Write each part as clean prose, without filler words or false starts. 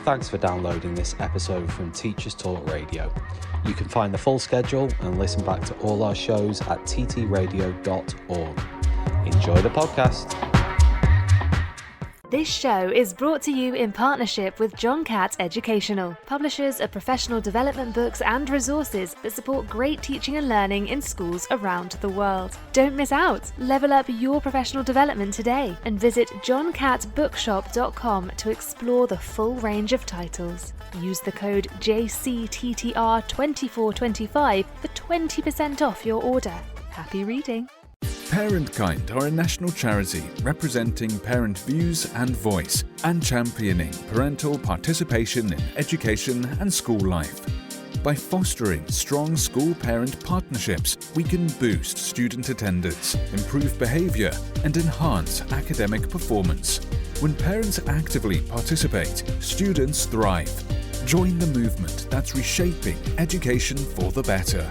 Thanks for downloading this episode from Teachers Talk Radio. You can find the full schedule and listen back to all our shows at ttradio.org. Enjoy the podcast. This show is brought to you in partnership with John Catt Educational, publishers of professional development books and resources that support great teaching and learning in schools around the world. Don't miss out. Level up your professional development today and visit johncattbookshop.com to explore the full range of titles. Use the code JCTTR2425 for 20% off your order. Happy reading. Parentkind are a national charity representing parent views and voice and championing parental participation in education and school life. By fostering strong school-parent partnerships, we can boost student attendance, improve behaviour and enhance academic performance. When parents actively participate, students thrive. Join the movement that's reshaping education for the better.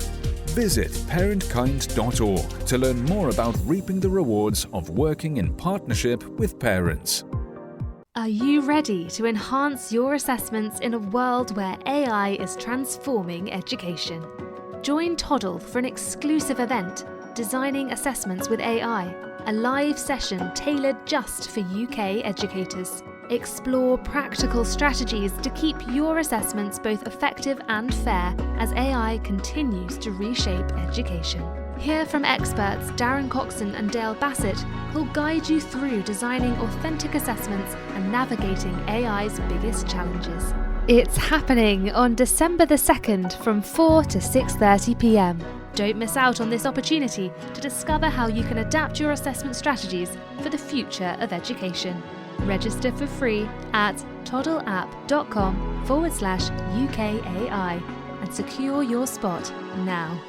Visit parentkind.org to learn more about reaping the rewards of working in partnership with parents. Are you ready to enhance your assessments in a world where AI is transforming education? Join Toddle for an exclusive event, Designing Assessments with AI, a live session tailored just for UK educators. Explore practical strategies to keep your assessments both effective and fair as AI continues to reshape education. Hear from experts Darren Coxon and Dale Bassett, who'll guide you through designing authentic assessments and navigating AI's biggest challenges. It's happening on December the 2nd from 4 to 6:30 p.m. Don't miss out on this opportunity to discover how you can adapt your assessment strategies for the future of education. Register for free at toddleapp.com/UKAI and secure your spot now.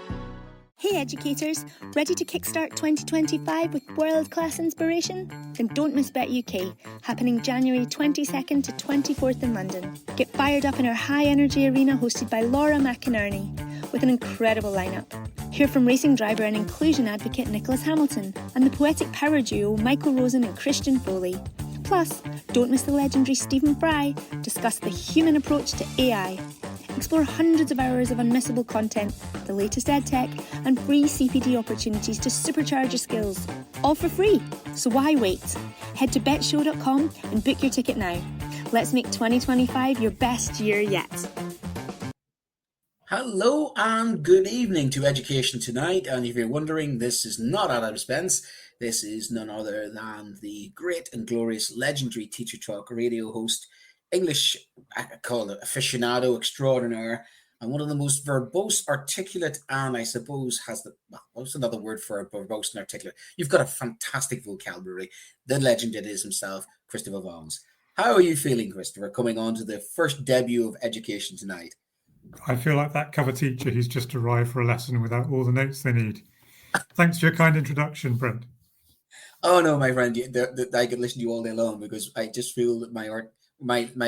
Hey educators, ready to kickstart 2025 with world-class inspiration? Then don't miss Bet UK, happening January 22nd to 24th in London. Get fired up in our high-energy arena hosted by Laura McInerney with an incredible lineup. Hear from racing driver and inclusion advocate Nicholas Hamilton and the poetic power duo Michael Rosen and Christian Foley. Plus, don't miss the legendary Stephen Fry discuss the human approach to AI. Explore hundreds of hours of unmissable content, the latest edtech, and free CPD opportunities to supercharge your skills. All for free, so why wait? Head to betshow.com and book your ticket now. Let's make 2025 your best year yet. Hello and good evening to Education Tonight. And if you're wondering, this is not Adam Spence. This is none other than the great and glorious legendary Teacher Talk radio host, English, I call it aficionado extraordinaire, and one of the most verbose, articulate, and I suppose has the, well, what's another word for verbose and articulate? You've got a fantastic vocabulary. The legend it is himself, Christopher Vaughns. How are you feeling, Christopher, coming on to the first debut of Education Tonight? I feel like that cover teacher who's just arrived for a lesson without all the notes they need. Thanks for your kind introduction, Brent. Oh no, my friend, I could listen to you all day long because I just feel that my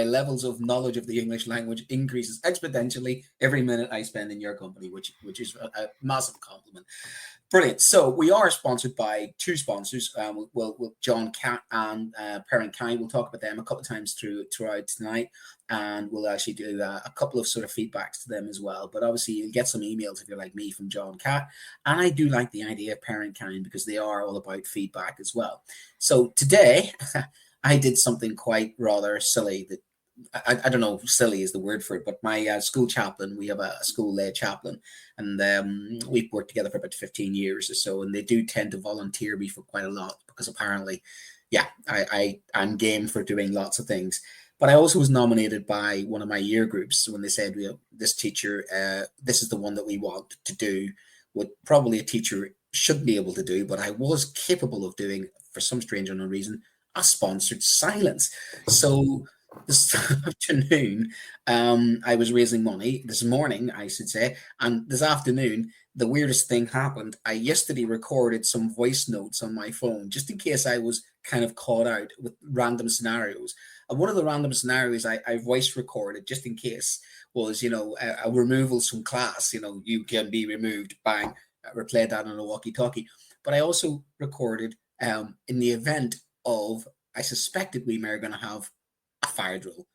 levels of knowledge of the English language increases exponentially every minute I spend in your company, which is a massive compliment. Brilliant. So we are sponsored by two sponsors. We'll John Catt and Parentkind. We'll talk about them a couple of times throughout tonight, and we'll actually do a couple of sort of feedbacks to them as well. But obviously, you'll get some emails if you're like me from John Catt, and I do like the idea of Parentkind because they are all about feedback as well. So today, I did something quite rather silly that. I don't know if silly is the word for it, but my school chaplain, we have a school-led chaplain, and we've worked together for about 15 years or so, and they do tend to volunteer me for quite a lot because apparently, yeah, I'm game for doing lots of things. But I also was nominated by one of my year groups when they said, this teacher, this is the one that we want to do, what probably a teacher should be able to do, but I was capable of doing, for some strange unknown reason, a sponsored silence. So this afternoon, I was raising money. This morning, I should say, and this afternoon, the weirdest thing happened. I yesterday recorded some voice notes on my phone, just in case I was kind of caught out with random scenarios. And one of the random scenarios I voice recorded, just in case, was, a removal from class. You can be removed, bang, replayed that on a walkie-talkie. But I also recorded in the event of, I suspected we were going to have a fire drill.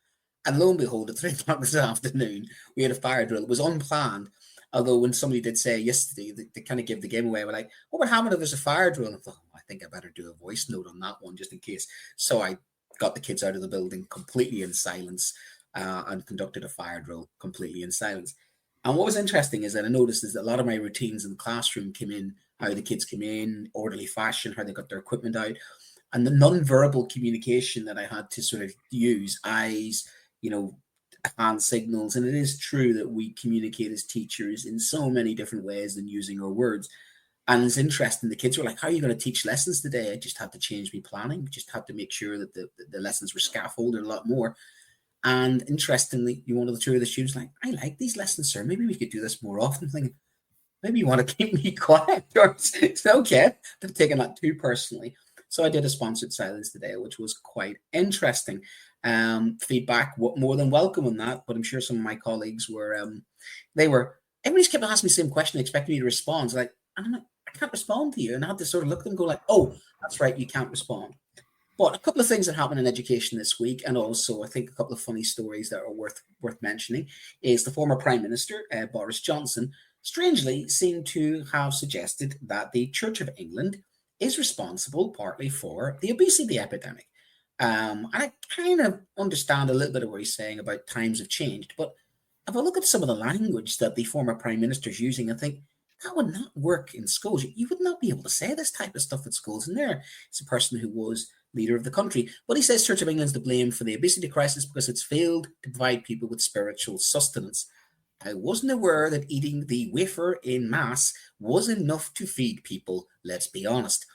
And lo and behold, at 3 o'clock this afternoon, we had a fire drill. It was unplanned. Although when somebody did say yesterday, they kind of give the game away. We're like, what would happen if there's a fire drill? And I thought, I think I better do a voice note on that one just in case. So I got the kids out of the building completely in silence and conducted a fire drill completely in silence. And what was interesting is that I noticed is that a lot of my routines in the classroom came in, how the kids came in, orderly fashion, how they got their equipment out, and the non-verbal communication that I had to sort of use, eyes, hand signals. And it is true that we communicate as teachers in so many different ways than using our words. And it's interesting, the kids were like, how are you going to teach lessons today? I just had to change my planning. We just had to make sure that the lessons were scaffolded a lot more. And interestingly, one of the two of the students like, I like these lessons, sir. Maybe we could do this more often. I'm thinking, maybe you want to keep me quiet. It's okay. They've taken that too personally. So I did a sponsored silence today, which was quite interesting. Feedback, more than welcome on that. But I'm sure some of my colleagues were, everybody's kept asking me the same question, expecting me to respond. So like, I'm like, I can't respond to you. And I had to sort of look at them and go like, oh, that's right, you can't respond. But a couple of things that happened in education this week, and also I think a couple of funny stories that are worth mentioning, is the former Prime Minister, Boris Johnson, strangely seemed to have suggested that the Church of England is responsible partly for the obesity epidemic. And I kind of understand a little bit of what he's saying about times have changed. But if I look at some of the language that the former Prime Minister is using, I think that would not work in schools. You would not be able to say this type of stuff at schools. And there, it's a person who was leader of the country. But he says Church of England's to blame for the obesity crisis because it's failed to provide people with spiritual sustenance. I wasn't aware that eating the wafer in mass was enough to feed people, let's be honest.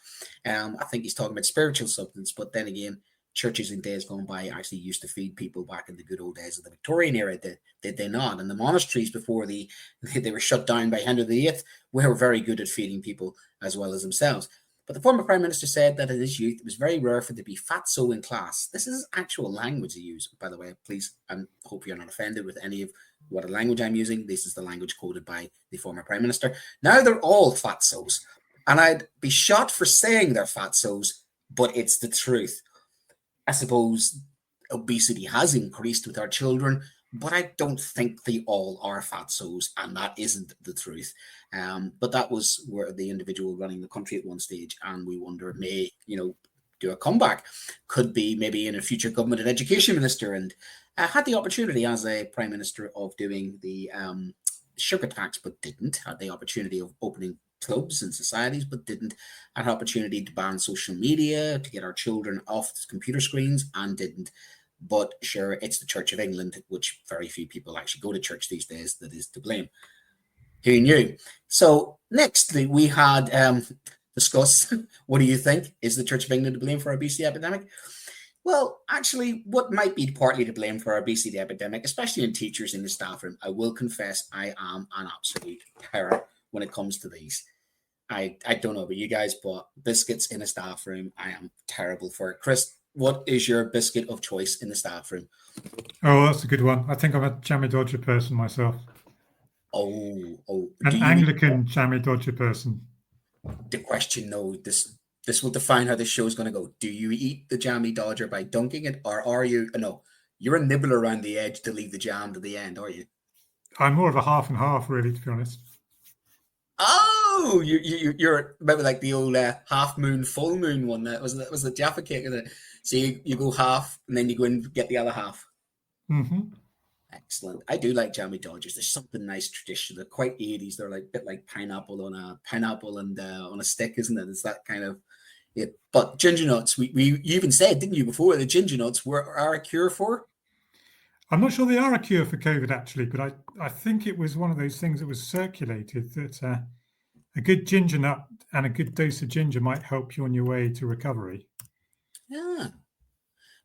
I think he's talking about spiritual substance, but then again, churches in days gone by actually used to feed people back in the good old days of the Victorian era, did they not? And the monasteries before they were shut down by Henry VIII were very good at feeding people as well as themselves. But the former Prime Minister said that in his youth, it was very rare for there to be fatso in class. This is actual language he used, by the way. Please, I hope you're not offended with any of what language I'm using. This is the language quoted by the former Prime Minister. Now they're all fatsos. And I'd be shot for saying they're fatsos, but it's the truth. I suppose obesity has increased with our children, but I don't think they all are fatsos, and that isn't the truth. But that was where the individual running the country at one stage, and we wonder, may, do a comeback. Could be maybe in a future government an education minister, and had the opportunity as a prime minister of doing the sugar tax, but didn't. Had the opportunity of opening clubs and societies, but didn't. Had an opportunity to ban social media, to get our children off computer screens, and didn't. But sure, it's the Church of England, which very few people actually go to church these days, that is to blame. Who knew? So next we had discuss, what do you think? Is the Church of England to blame for our obesity epidemic? Well, actually, what might be partly to blame for our obesity epidemic, especially in teachers in the staff room, I will confess I am an absolute terror when it comes to these. I don't know about you guys, but biscuits in a staff room, I am terrible for it. Chris, what is your biscuit of choice in the staff room? Oh, that's a good one. I think I'm a jammy dodger person myself. Oh. An Anglican jammy dodger person. The question, no, this will define how this show is going to go. Do you eat the jammy dodger by dunking it, or are you? No, you're a nibbler around the edge to leave the jam to the end, are you? I'm more of a half and half, really, to be honest. Oh, you're maybe like the old half moon, full moon one. That was the Jaffa cake, isn't it? So you go half, and then you go and get the other half. Mm-hmm. Excellent. I do like jammy dodgers. There's something nice tradition. They're quite 80s. They're like a bit like pineapple and on a stick, isn't it? It's that kind of it. But ginger nuts, you even said, didn't you, before, the ginger nuts are a cure for? I'm not sure they are a cure for COVID, actually, but I think it was one of those things that was circulated that a good ginger nut and a good dose of ginger might help you on your way to recovery. Yeah.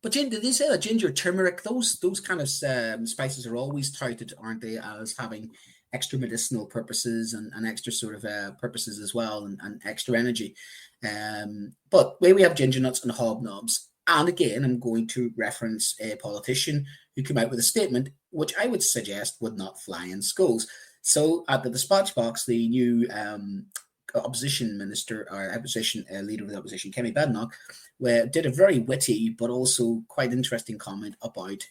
But ginger, they say that ginger, turmeric, those kind of spices are always touted, aren't they, as having extra medicinal purposes and extra sort of purposes as well, and extra energy. But we have ginger nuts and hobnobs. And again, I'm going to reference a politician who came out with a statement, which I would suggest would not fly in schools. So at the dispatch box, the new opposition minister or opposition leader of the opposition, Kemi Badenoch, where did a very witty but also quite interesting comment about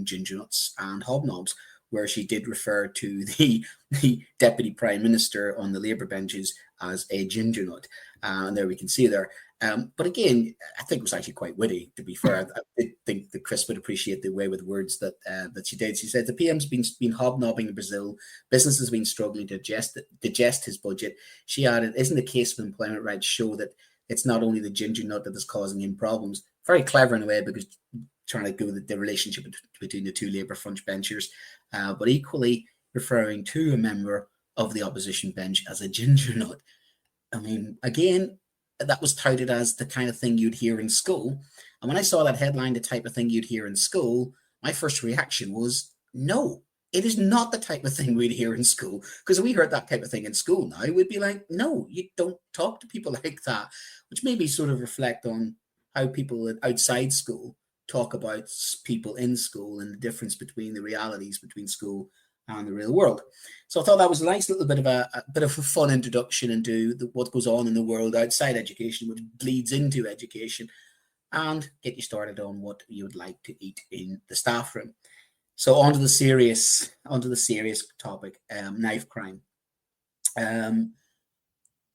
ginger nuts and hobnobs, where she did refer to the deputy prime minister on the Labour benches as a ginger nut. And there we can see there. But again, I think it was actually quite witty, to be fair. I did think that Chris would appreciate the way with words that she did. She said, the PM's been hobnobbing in Brazil. Business has been struggling to digest his budget. She added, isn't the case with employment rights show that it's not only the ginger nut that is causing him problems? Very clever in a way, because trying to go with the relationship between the two Labour frontbenchers, but equally referring to a member of the opposition bench as a ginger nut. I mean, again, that was touted as the kind of thing you'd hear in school. And when I saw that headline, the type of thing you'd hear in school, my first reaction was, no, it is not the type of thing we'd hear in school. Because if we heard that type of thing in school now, we'd be like, no, you don't talk to people like that, which maybe sort of reflect on how people outside school talk about people in school and the difference between the realities between school and the real world. So I thought that was a nice little bit of a fun introduction into what goes on in the world outside education, which bleeds into education, and get you started on what you would like to eat in the staff room. So onto the serious topic, knife crime.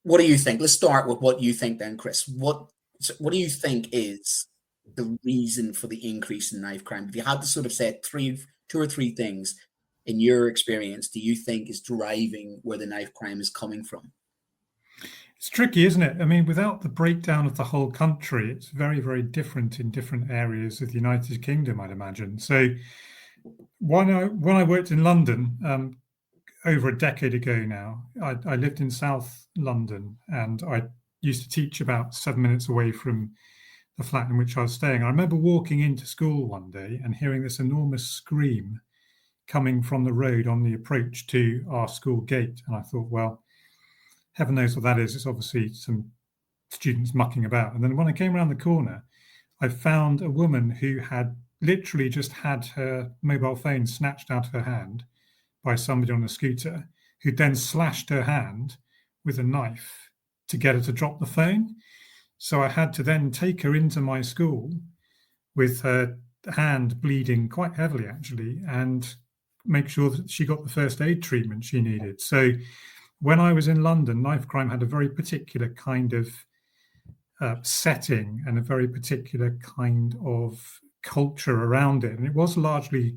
What do you think? Let's start with what you think then, Chris. What do you think is the reason for the increase in knife crime? If you had to sort of say two or three things in your experience, do you think is driving where the knife crime is coming from? It's tricky, isn't it? I mean, without the breakdown of the whole country, it's very, very different in different areas of the United Kingdom, I'd imagine. So when I worked in London over a decade ago now, I lived in South London, and I used to teach about 7 minutes away from the flat in which I was staying. I remember walking into school one day and hearing this enormous scream coming from the road on the approach to our school gate. And I thought, well, heaven knows what that is. It's obviously some students mucking about. And then when I came around the corner, I found a woman who had literally just had her mobile phone snatched out of her hand by somebody on a scooter, who then slashed her hand with a knife to get her to drop the phone. So I had to then take her into my school with her hand bleeding quite heavily, actually, and make sure that she got the first aid treatment she needed. So when I was in London, knife crime had a very particular kind of setting and a very particular kind of culture around it. And it was largely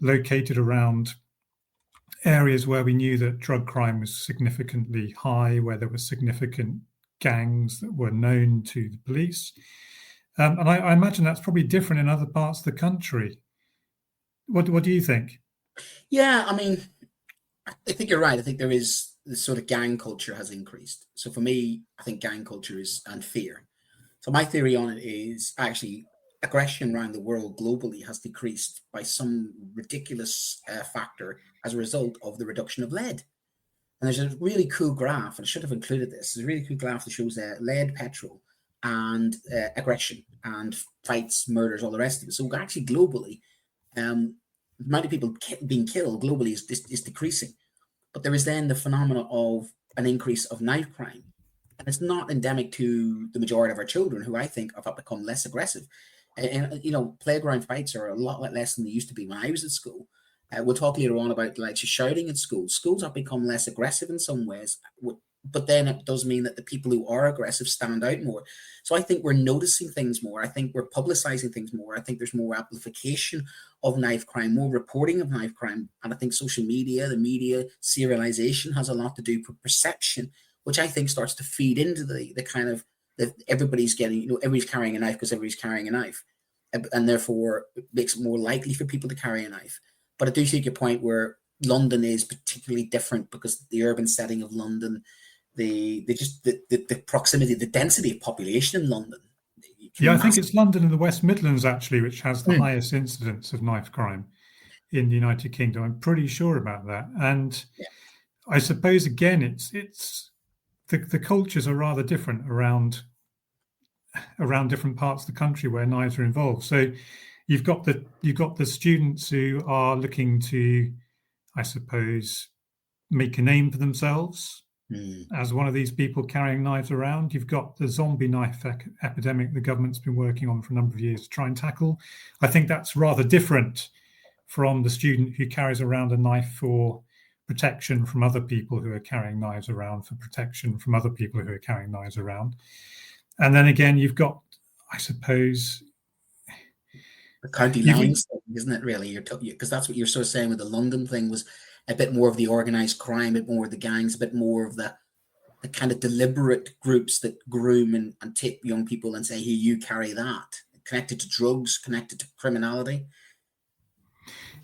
located around areas where we knew that drug crime was significantly high, where there were significant gangs that were known to the police. And I imagine that's probably different in other parts of the country. What do you think? Yeah, I mean, I think you're right. I think there is this sort of gang culture has increased. So for me, I think gang culture and fear. So my theory on it is actually aggression around the world globally has decreased by some ridiculous factor as a result of the reduction of lead. And there's a really cool graph, and I should have included this. There's a really cool graph that shows lead, petrol, and aggression, and fights, murders, all the rest of it. So actually globally, the amount of people being killed globally is decreasing. But there is then the phenomenon of an increase of knife crime. And it's not endemic to the majority of our children, who I think have become less aggressive. And playground fights are a lot less than they used to be when I was at school. We'll talk later on about like shouting at schools. Schools have become less aggressive in some ways, but then it does mean that the people who are aggressive stand out more. So I think we're noticing things more. I think we're publicizing things more. I think there's more amplification of knife crime, more reporting of knife crime. And I think social media, the media serialization has a lot to do with perception, which I think starts to feed into the kind of that everybody's getting, everybody's carrying a knife because everybody's carrying a knife. And therefore it makes it more likely for people to carry a knife. But I do take your point where London is particularly different because the urban setting of London, the proximity, the density of population in London. Yeah, I think it's London and the West Midlands actually, which has the highest incidence of knife crime in the United Kingdom. I'm pretty sure about that. And I suppose again, it's the cultures are rather different around different parts of the country where knives are involved. So you've got the students who are looking to, I suppose, make a name for themselves as one of these people carrying knives around. You've got the zombie knife epidemic the government's been working on for a number of years to try and tackle. I think that's rather different from the student who carries around a knife for protection from other people who are carrying knives around, for protection from other people who are carrying knives around. And then again, you've got, I suppose, the county lines thing, isn't it, really? Because that's what you're sort of saying with the London thing, was a bit more of the organised crime, a bit more of the gangs, a bit more of the kind of deliberate groups that groom and take young people and say, here, you carry that, connected to drugs, connected to criminality.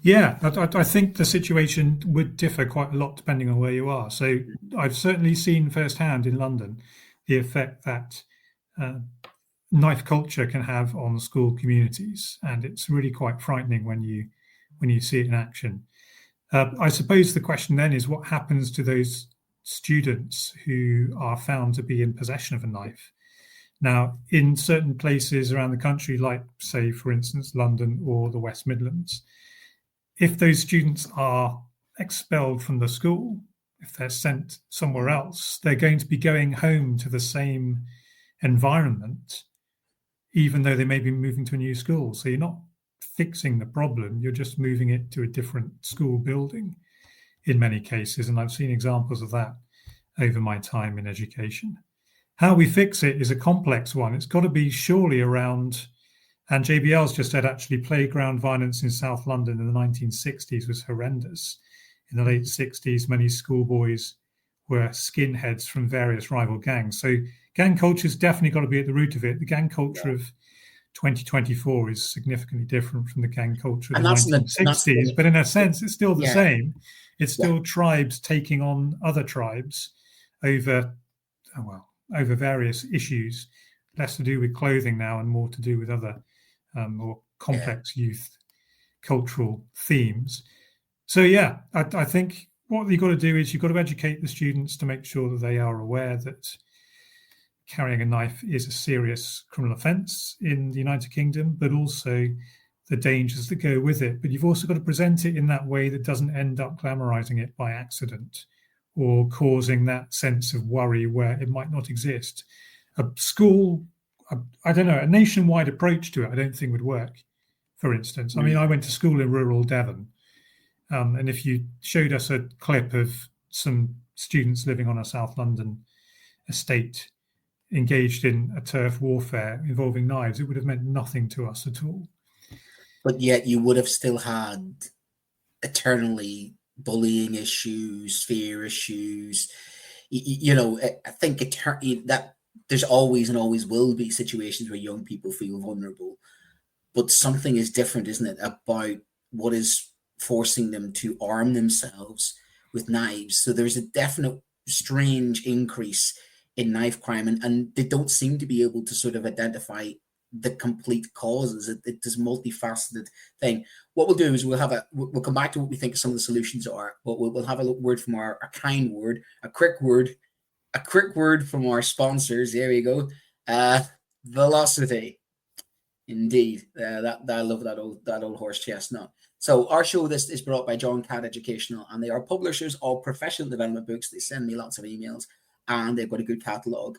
Yeah, I think the situation would differ quite a lot depending on where you are. So I've certainly seen firsthand in London the effect that knife culture can have on school communities, and it's really quite frightening when you see it in action. I suppose the question then is, what happens to those students who are found to be in possession of a knife? Now, in certain places around the country, like, say, for instance, London or the West Midlands, if those students are expelled from the school, if they're sent somewhere else, they're going to be going home to the same environment, even though they may be moving to a new school. So you're not fixing the problem, you're just moving it to a different school building in many cases. And I've seen examples of that over my time in education. How we fix it is a complex one. It's got to be surely around, and JBL's just said actually playground violence in South London in the 1960s was horrendous. In the late 60s, many schoolboys were skinheads from various rival gangs. So gang culture's definitely got to be at the root of it. The gang culture of 2024 is significantly different from the gang culture of the 1960s, but in a sense, it's still the same. It's still tribes taking on other tribes over various issues, less to do with clothing now and more to do with other more complex youth cultural themes. So yeah, I think what you've got to do is you've got to educate the students to make sure that they are aware that carrying a knife is a serious criminal offence in the United Kingdom, but also the dangers that go with it. But you've also got to present it in that way that doesn't end up glamorising it by accident or causing that sense of worry where it might not exist. A school, I don't know, a nationwide approach to it, I don't think would work, for instance. I mean, I went to school in rural Devon, and if you showed us a clip of some students living on a South London estate engaged in a turf warfare involving knives, it would have meant nothing to us at all. But yet you would have still had eternally bullying issues, fear issues. I think that there's always and always will be situations where young people feel vulnerable, but something is different, isn't it, about what is forcing them to arm themselves with knives. So there's a definite strange increase in knife crime, and they don't seem to be able to sort of identify the complete causes. It's a multifaceted thing. What we'll do is we'll come back to what we think some of the solutions are, but we'll have a word from a quick word from our sponsors. There we go. Velocity. Indeed. I love that old horse chestnut. So our show this is brought by John Catt Educational, and they are publishers of professional development books. They send me lots of emails, and they've got a good catalogue,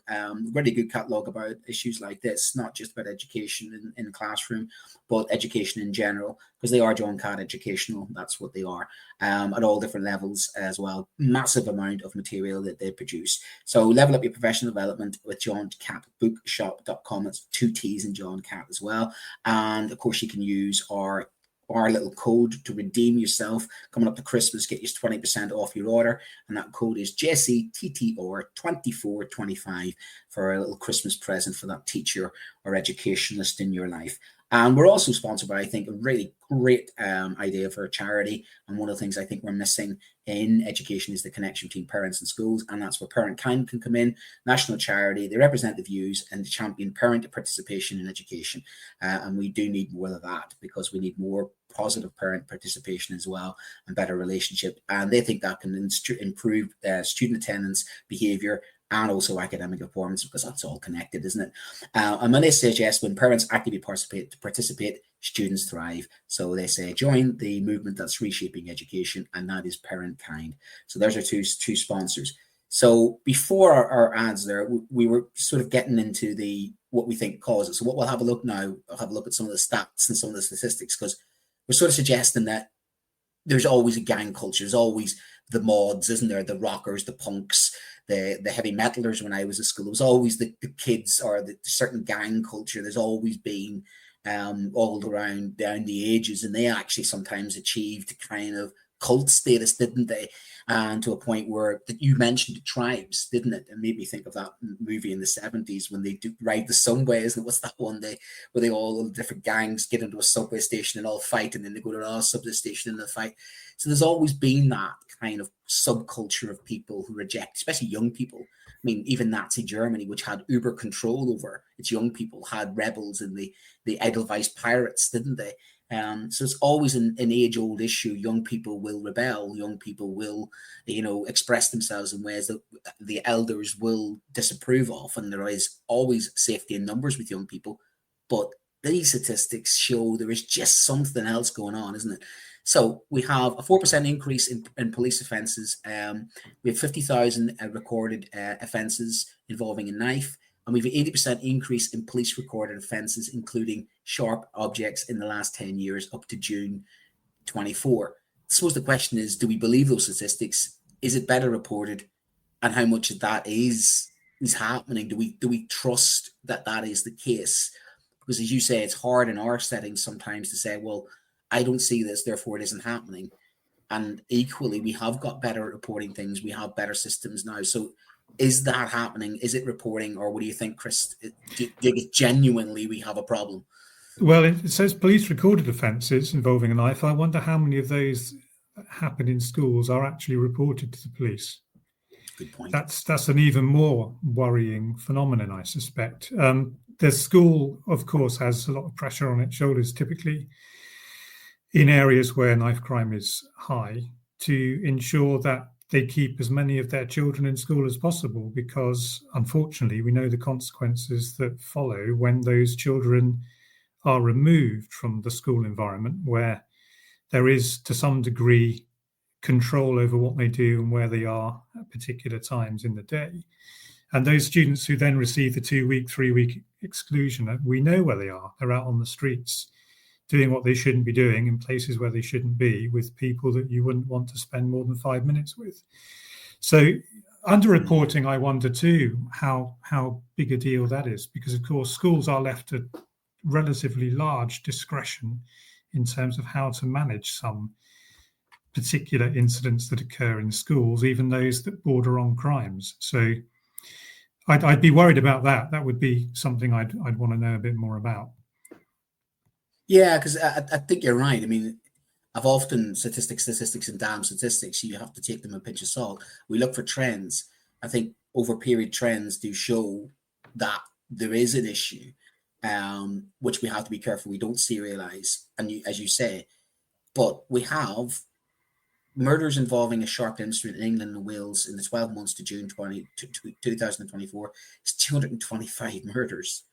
really good catalogue about issues like this, not just about education in the classroom, but education in general, because they are John Catt Educational. That's what they are, at all different levels as well. Massive amount of material that they produce. So level up your professional development with johncattbookshop.com. It's 2 T's in John Catt as well. And of course, you can use our little code to redeem yourself coming up to Christmas, get you 20% off your order, and that code is JCTTR2425 for a little Christmas present for that teacher or educationalist in your life. And we're also sponsored by, I think, a really great idea for a charity. And one of the things I think we're missing in education is the connection between parents and schools. And that's where Parent Kind can come in, national charity. They represent the views and they champion parent participation in education. And we do need more of that, because we need more positive parent participation as well and better relationship. And they think that can improve student attendance, behavior, and also academic performance, because that's all connected, isn't it? And when they suggest when parents actively participate, students thrive. So they say join the movement that's reshaping education, and that is Parent Kind. So there's our two sponsors. So before our ads there, we were sort of getting into what we think causes. So what we'll have a look now, I'll have a look at some of the stats and some of the statistics, because we're sort of suggesting that there's always a gang culture. There's always the mods, isn't there? The rockers, the punks, the heavy metalers. When I was at school, it was always the kids or the certain gang culture. There's always been all around down the ages, and they actually sometimes achieved kind of cult status, didn't they? And to a point where that you mentioned the tribes, didn't it? And made me think of that movie in the 70s when they do ride the subways. And what's that one day where they all the different gangs get into a subway station and all fight, and then they go to another subway station and they fight. So there's always been that kind of subculture of people who reject, especially young people. I mean, even Nazi Germany, which had uber control over its young people, had rebels in the Edelweiss pirates, didn't they? So it's always an age-old issue. Young people will rebel. Young people will, express themselves in ways that the elders will disapprove of. And there is always safety in numbers with young people. But these statistics show there is just something else going on, isn't it? So we have a 4% increase in police offences. We have 50,000 recorded offences involving a knife. And we have an 80% increase in police recorded offences, including sharp objects in the last 10 years up to June 24. I suppose the question is, do we believe those statistics? Is it better reported? And how much of that is happening? Do we trust that is the case? Because as you say, it's hard in our settings sometimes to say, well, I don't see this, therefore it isn't happening. And equally, we have got better at reporting things. We have better systems now. So is that happening? Is it reporting? Or what do you think, Chris? Do you think genuinely we have a problem? Well, it says police recorded offences involving a knife. I wonder how many of those happen in schools are actually reported to the police. Good point. That's an even more worrying phenomenon, I suspect. The school, of course, has a lot of pressure on its shoulders, typically in areas where knife crime is high, to ensure that they keep as many of their children in school as possible, because unfortunately we know the consequences that follow when those children are removed from the school environment, where there is to some degree control over what they do and where they are at particular times in the day. And those students who then receive the 2-week, 3-week exclusion, we know where they are. They're out on the streets doing what they shouldn't be doing in places where they shouldn't be, with people that you wouldn't want to spend more than 5 minutes with. So underreporting, I wonder too, how big a deal that is, because of course schools are left at relatively large discretion in terms of how to manage some particular incidents that occur in schools, even those that border on crimes. So I'd be worried about that. That would be something I'd want to know a bit more about. Yeah, because I think you're right. I mean, I've often statistics and damn statistics. You have to take them a pinch of salt. We look for trends. I think over period trends do show that there is an issue, which we have to be careful we don't serialize. And as you say, but we have murders involving a sharp instrument in England and Wales in the 12 months to June 2024 is 225 murders.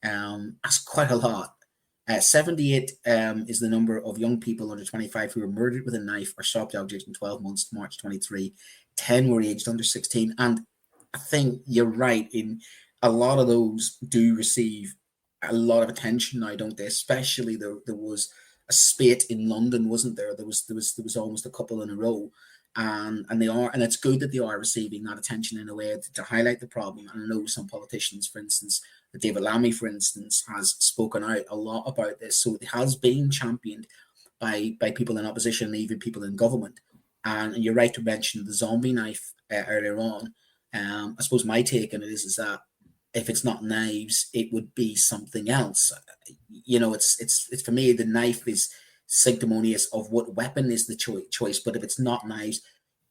That's quite a lot. 78 is the number of young people under 25 who were murdered with a knife or sharp object in 12 months to March 23. 10 were aged under 16. And I think you're right. In a lot of those do receive a lot of attention now, don't they? Especially there was a spate in London, wasn't there? There was almost a couple in a row. And it's good that they are receiving that attention in a way to highlight the problem. And I know some politicians, for instance, David Lammy, for instance, has spoken out a lot about this. So it has been championed by people in opposition and even people in government. And you're right to mention the zombie knife earlier on. I suppose my take on it is that if it's not knives, it would be something else. It's for me, the knife is sanctimonious of what weapon is the choice. But if it's not knives,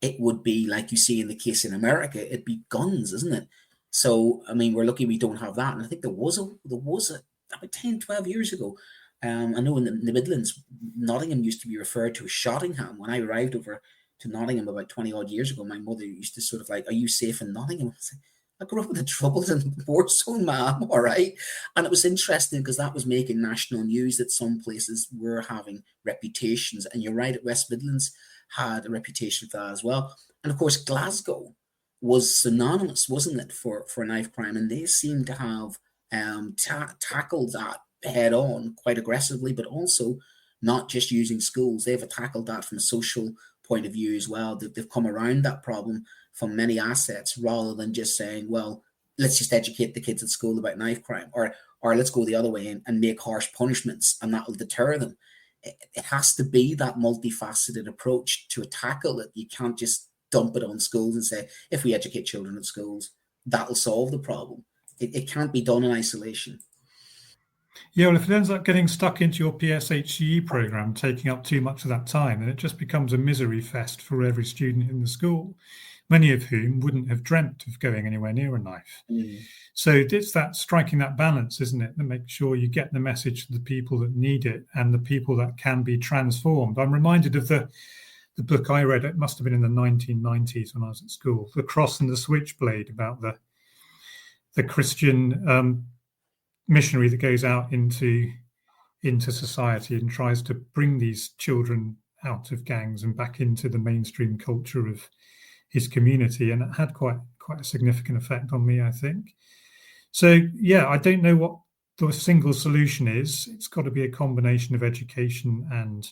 it would be, like you see in the case in America, it'd be guns, isn't it? So, I mean, we're lucky we don't have that. And I think there was a about 10, 12 years ago. I know in the Midlands, Nottingham used to be referred to as Shottingham. When I arrived over to Nottingham about 20 odd years ago, my mother used to sort of like, "Are you safe in Nottingham?" I was like, I grew up with the troubles in the war zone, ma'am, all right? And it was interesting because that was making national news that some places were having reputations. And you're right, West Midlands had a reputation for that as well. And of course, Glasgow was synonymous, wasn't it, for knife crime? And they seem to have tackled that head on quite aggressively, but also not just using schools. They've tackled that from a social point of view as well. They've come around that problem from many assets rather than just saying, well, let's just educate the kids at school about knife crime, or let's go the other way and make harsh punishments and that will deter them. It has to be that multifaceted approach to tackle it. You can't just dump it on schools and say, if we educate children at schools, that'll solve the problem. It can't be done in isolation. Yeah, well, if it ends up getting stuck into your PSHE program, taking up too much of that time, then it just becomes a misery fest for every student in the school, many of whom wouldn't have dreamt of going anywhere near a knife. So it's that striking that balance, isn't it, that makes sure you get the message to the people that need it and the people that can be transformed. I'm reminded of the book I read, it must have been in the 1990s when I was at school, The Cross and the Switchblade, about the Christian missionary that goes out into society and tries to bring these children out of gangs and back into the mainstream culture of his community. And it had quite a significant effect on me, I think. So, yeah, I don't know what the single solution is. It's got to be a combination of education and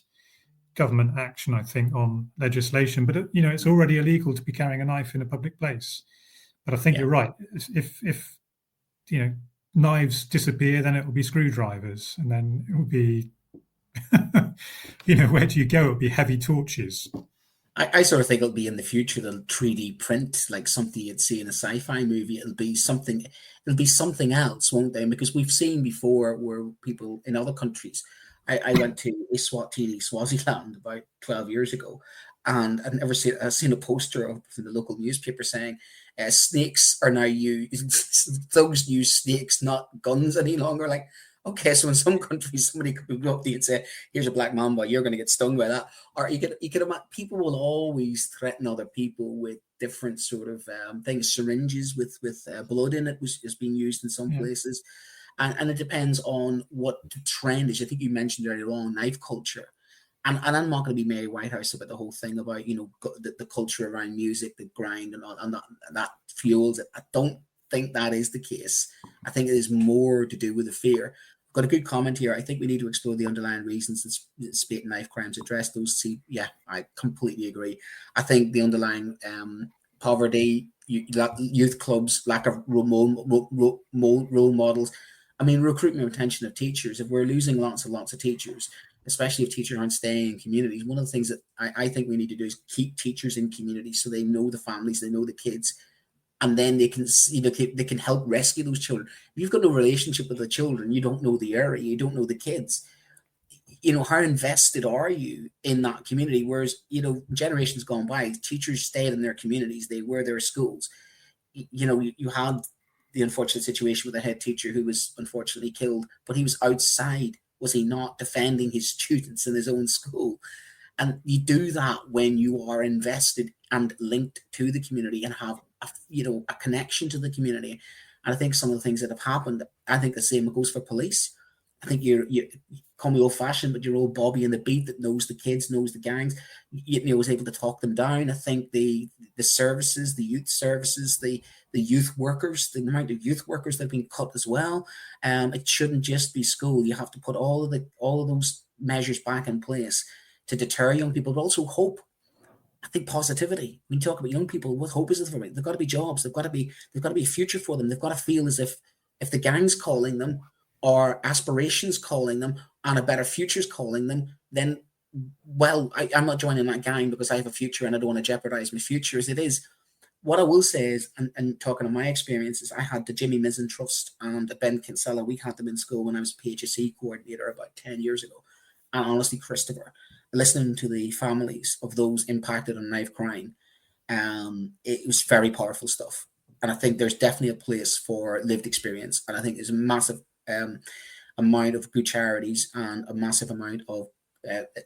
government action, I think, on legislation. But, it's already illegal to be carrying a knife in a public place. But I think you're right. If knives disappear, then it will be screwdrivers. And then it will be, where do you go? It will be heavy torches. I sort of think it'll be in the future, they'll 3D print like something you'd see in a sci-fi movie. It'll be something else, won't they? Because we've seen before where people in other countries, I went to Eswatini, Swaziland about 12 years ago, and I've seen a poster from the local newspaper saying snakes are now used, thugs use snakes, not guns any longer. Like, okay, so in some countries, somebody could go up to you and say, here's a black mamba, you're going to get stung by that. Or you could imagine, people will always threaten other people with different sort of things. Syringes with blood in it is being used in some places. And it depends on what the trend is. I think you mentioned earlier on, knife culture. And I'm not going to be Mary Whitehouse about the whole thing about, the culture around music, the grind and all, and that fuels it. I don't think that is the case. I think it is more to do with the fear. I've got a good comment here. I think we need to explore the underlying reasons that spate and knife crimes, address those. I completely agree. I think the underlying poverty, youth clubs, lack of role models. I mean, recruitment and retention of teachers. If we're losing lots of teachers, especially if teachers aren't staying in communities, one of the things that I think we need to do is keep teachers in communities so they know the families, they know the kids, and then they can, they can help rescue those children. If you've got no relationship with the children, you don't know the area, you don't know the kids, how invested are you in that community? Whereas, generations gone by, teachers stayed in their communities, they were their schools. You had the unfortunate situation with a head teacher who was unfortunately killed, but he was outside, was he not, defending his students in his own school? And you do that when you are invested and linked to the community and have a connection to the community. And I think some of the things that have happened, I think the same goes for police. I think you call me old fashioned, but your old Bobby in the beat that knows the kids, knows the gangs, was able to talk them down. I think the services, the youth services, the youth workers, the amount of youth workers that have been cut as well. It shouldn't just be school. You have to put all of those measures back in place to deter young people, but also hope. I think positivity. When you talk about young people, what hope is it for them? They've got to be jobs. They've got to be a future for them. They've got to feel as if the gang's calling them, or aspirations calling them, and a better future's calling them, then, well, I'm not joining that gang because I have a future and I don't want to jeopardize my future as it is. What I will say is, and talking on my experiences, I had the Jimmy Mizzen Trust and the Ben Kinsella. We had them in school when I was PHSE coordinator about 10 years ago. And honestly, Christopher, listening to the families of those impacted on knife crime, it was very powerful stuff. And I think there's definitely a place for lived experience. And I think there's a massive amount of good charities and a massive amount of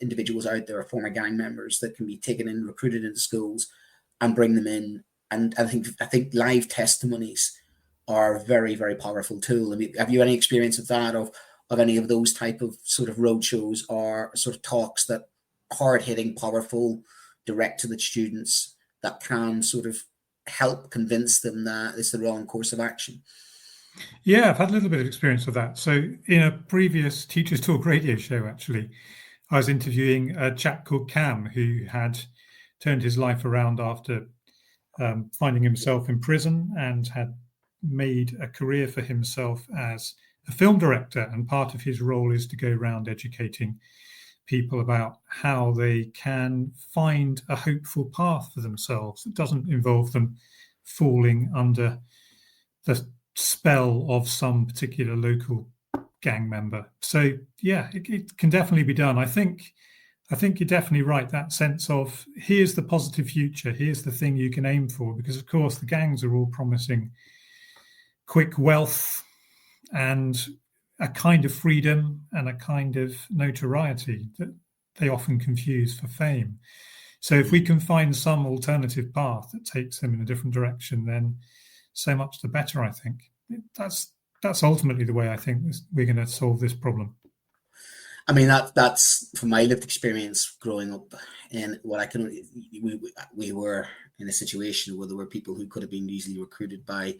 individuals out there, former gang members, that can be taken in, recruited into schools and bring them in. And I think live testimonies are a very, very powerful tool. I mean, have you any experience of that, of any of those type of sort of roadshows or sort of talks that hard-hitting, powerful, direct to the students, that can sort of help convince them that it's the wrong course of action? Yeah, I've had a little bit of experience with that. So in a previous Teachers Talk radio show, actually, I was interviewing a chap called Cam who had turned his life around after finding himself in prison and had made a career for himself as a film director. And part of his role is to go around educating people about how they can find a hopeful path for themselves that doesn't involve them falling under the spell of some particular local gang member. So yeah, it can definitely be done. I think you're definitely right. That sense of here's the positive future, here's the thing you can aim for, because of course the gangs are all promising quick wealth and a kind of freedom and a kind of notoriety that they often confuse for fame. So if we can find some alternative path that takes them in a different direction, then so much the better, I think. That's ultimately the way I think we're going to solve this problem. I mean, that's from my lived experience growing up, and we were in a situation where there were people who could have been easily recruited by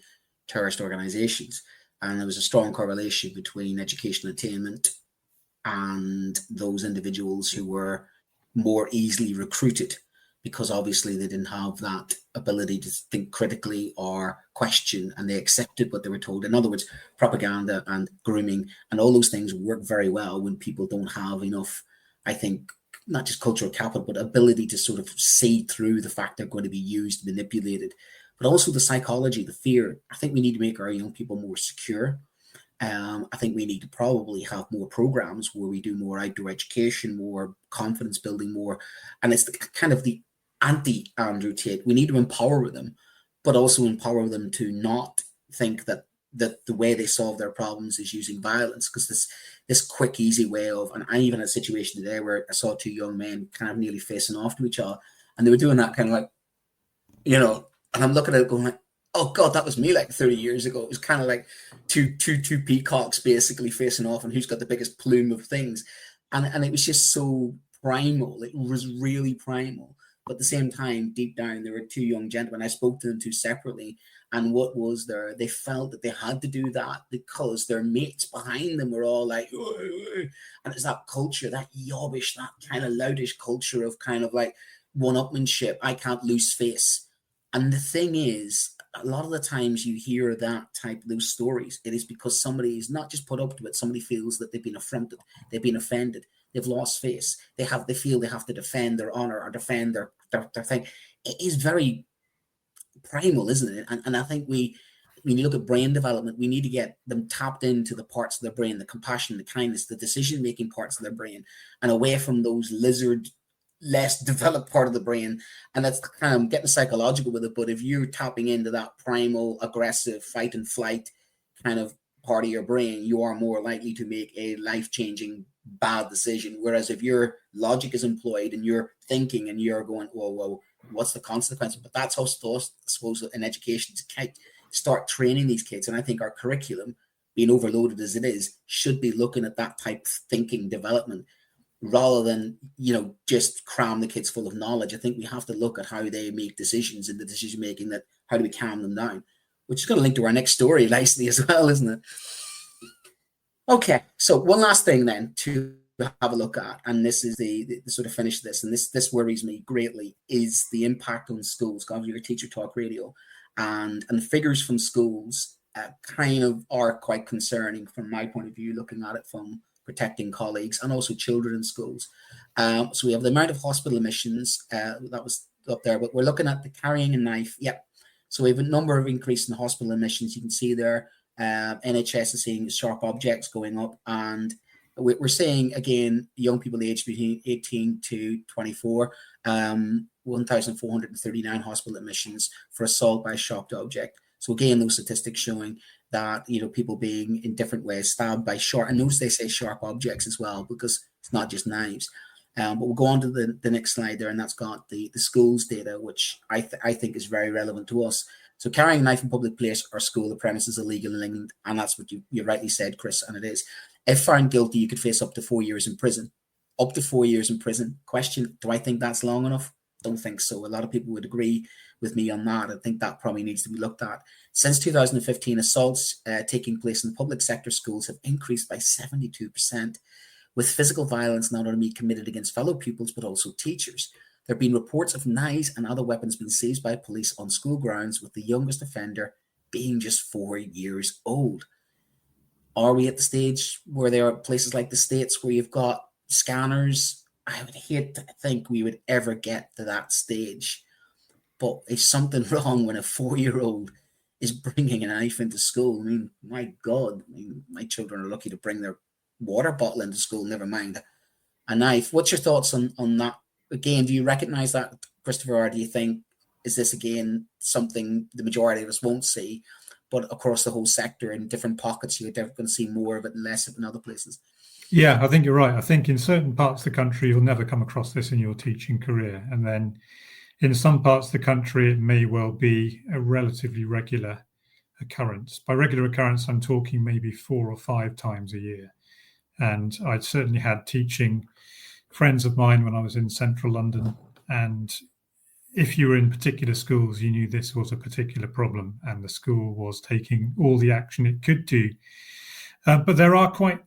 terrorist organizations, and there was a strong correlation between educational attainment and those individuals who were more easily recruited, because obviously they didn't have that ability to think critically or question, and they accepted what they were told. In other words, propaganda and grooming and all those things work very well when people don't have enough, I think, not just cultural capital, but ability to sort of see through the fact they're going to be used, manipulated, but also the psychology, the fear. I think we need to make our young people more secure. I think we need to probably have more programs where we do more outdoor education, more confidence building, more, and it's kind of the anti-Andrew Tate. We need to empower them, but also empower them to not think that the way they solve their problems is using violence, because this quick, easy way of, and I even had a situation today where I saw two young men kind of nearly facing off to each other, and they were doing that kind of like, and I'm looking at it going like, oh God, that was me like 30 years ago. It was kind of like two peacocks basically facing off, and who's got the biggest plume of things. And it was just so primal. It was really primal. But at the same time, deep down, there were two young gentlemen. I spoke to them two separately. And what was there? They felt that they had to do that because their mates behind them were all like, and it's that culture, that yobbish, that kind of loudish culture of kind of like one-upmanship. I can't lose face. And the thing is, a lot of the times you hear that type of those stories, it is because somebody is not just put up to it. Somebody feels that they've been affronted, they've been offended, they've lost face. They feel they have to defend their honor or defend their thing. It is very primal, isn't it? And I think when you look at brain development, we need to get them tapped into the parts of their brain, the compassion, the kindness, the decision-making parts of their brain, and away from those less developed part of the brain. And that's kind of getting psychological with it. But if you're tapping into that primal, aggressive, fight and flight kind of part of your brain, you are more likely to make a life-changing bad decision. Whereas if your logic is employed and you're thinking and you're going, whoa, what's the consequence? But that's how I suppose in education to start training these kids. And I think our curriculum, being overloaded as it is, should be looking at that type of thinking development, rather than, just cram the kids full of knowledge. I think we have to look at how they make decisions and the decision making, that how do we calm them down, which is going to link to our next story nicely as well, isn't it? Okay, so one last thing then to have a look at, and this is the sort of finish this, and this worries me greatly, is the impact on schools. Obviously, your Teacher Talk Radio, and the figures from schools kind of are quite concerning from my point of view, looking at it from protecting colleagues and also children in schools. So we have the amount of hospital admissions that was up there, but we're looking at the carrying a knife. Yep. So we have a number of increase in hospital admissions. You can see there, NHS is seeing sharp objects going up, and we're seeing again young people aged between 18 to 24, 1,439 hospital admissions for assault by a sharp object. So again, those statistics showing that, people being in different ways stabbed by sharp, and notice they say sharp objects as well, because it's not just knives. But we'll go on to the next slide there, and that's got the schools data, which I think is very relevant to us. So carrying a knife in public place or school, the premise is illegal in England, and that's what you rightly said, Chris, and it is. If found guilty, you could face up to 4 years in prison. Up to 4 years in prison. Question, do I think that's long enough? don't think so. A lot of people would agree with me on that. I think that probably needs to be looked at. Since 2015, assaults taking place in public sector schools have increased by 72%, with physical violence not only committed against fellow pupils but also teachers. There have been reports of knives and other weapons being seized by police on school grounds, with the youngest offender being just 4 years old. Are we at the stage where there are places like the States where you've got scanners? I would hate to think we would ever get to that stage. But is something wrong when a 4-year-old is bringing a knife into school? I mean, my God, my children are lucky to bring their water bottle into school, never mind a knife. What's your thoughts on that? Again, do you recognize that, Christopher, or do you think, is this again something the majority of us won't see, but across the whole sector in different pockets, you're going to see more of it and less of it in other places? Yeah, I think you're right. I think in certain parts of the country, you'll never come across this in your teaching career. And then in some parts of the country, it may well be a relatively regular occurrence. By regular occurrence, I'm talking maybe 4 or 5 times a year. And I'd certainly had teaching friends of mine when I was in central London. And if you were in particular schools, you knew this was a particular problem and the school was taking all the action it could do. But there are quite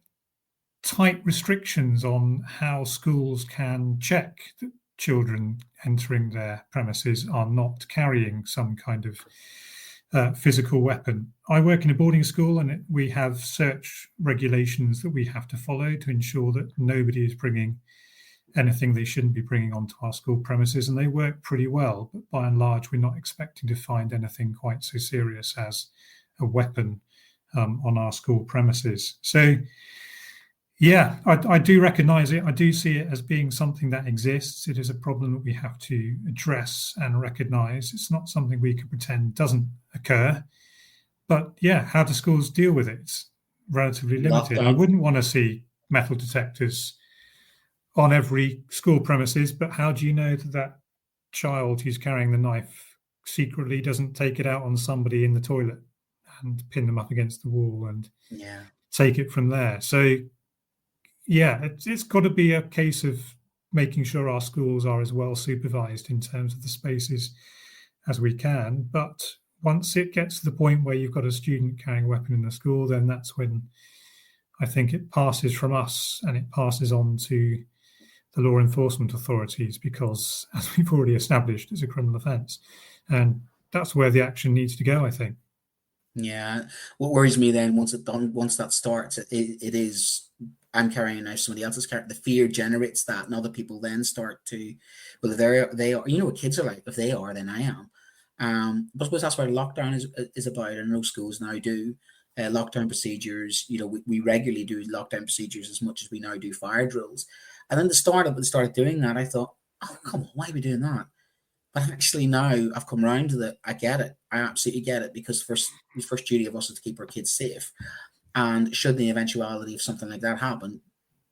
tight restrictions on how schools can check that children entering their premises are not carrying some kind of physical weapon. I work in a boarding school and we have search regulations that we have to follow to ensure that nobody is bringing anything they shouldn't be bringing onto our school premises, and they work pretty well. But by and large, we're not expecting to find anything quite so serious as a weapon on our school premises. So, yeah, I do recognise it. I do see it as being something that exists. It is a problem that we have to address and recognise. It's not something we can pretend doesn't occur. But yeah, how do schools deal with it? It's relatively limited. I wouldn't want to see metal detectors on every school premises, but how do you know that that child who's carrying the knife secretly doesn't take it out on somebody in the toilet and pin them up against the wall and take it from there? So, yeah, it's got to be a case of making sure our schools are as well supervised in terms of the spaces as we can. But once it gets to the point where you've got a student carrying a weapon in the school, then that's when I think it passes from us and it passes on to the law enforcement authorities, because, as we've already established, it's a criminal offence. And that's where the action needs to go, I think. Yeah. What worries me then, once that starts, it is, I'm carrying a knife, somebody else is carrying, the fear generates that, and other people then start to, well, if they are, you know what kids are like, if they are, then I am. But I suppose that's where lockdown is about. I know schools now do lockdown procedures. You know, we regularly do lockdown procedures as much as we now do fire drills. And then the start of it started doing that, I thought, oh, come on, why are we doing that? But actually now I've come around to that. I get it. I absolutely get it, because the first duty of us is to keep our kids safe. And should the eventuality of something like that happen,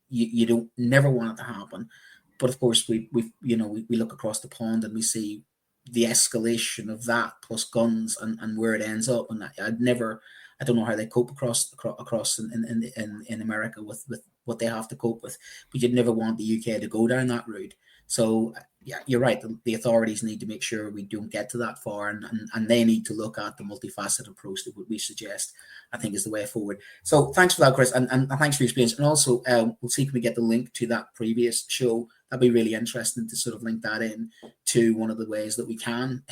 you don't never want it to happen. But of course, we look across the pond and we see the escalation of that plus guns and where it ends up. And I don't know how they cope across in America with what they have to cope with, but you'd never want the UK to go down that route. So yeah, you're right. The authorities need to make sure we don't get to that far, and they need to look at the multifaceted approach that we suggest, I think, is the way forward. So thanks for that, Chris, and thanks for your experience. And also, we'll see if we get the link to that previous show. That'd be really interesting to sort of link that in to one of the ways that we can,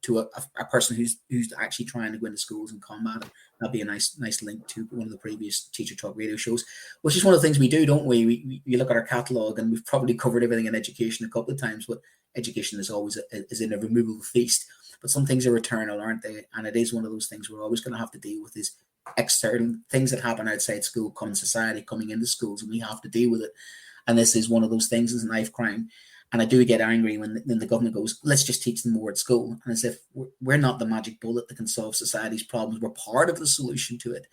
to a person who's actually trying to go into schools and combat it. That'd be a nice link to one of the previous Teacher Talk radio shows, which is one of the things we do, don't we? We look at our catalogue, and we've probably covered everything in education a couple of times, but education is always is in a removable feast. But some things are eternal, aren't they? And it is one of those things we're always going to have to deal with, is external things that happen outside school, common society coming into schools, and we have to deal with it. And this is one of those things, is a knife crime. And I do get angry when the government goes, let's just teach them more at school. And as if we're not the magic bullet that can solve society's problems. We're part of the solution to it.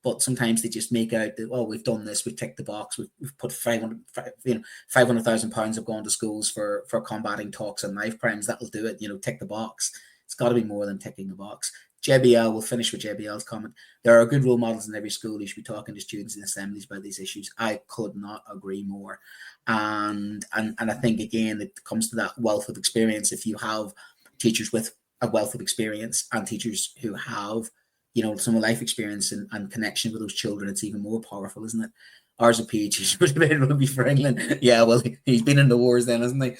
But sometimes they just make out that, well, we've done this, we've ticked the box, we've put £500,000 have gone to schools for combating talks and knife crimes. That'll do it, tick the box. It's got to be more than ticking the box. JBL, we'll finish with JBL's comment. There are good role models in every school. You should be talking to students in assemblies about these issues. I could not agree more. And I think, again, it comes to that wealth of experience. If you have teachers with a wealth of experience and teachers who have, some life experience and connection with those children, it's even more powerful, isn't it? Ours a PhD would have been rugby for England. Yeah, well, he's been in the wars then, hasn't he?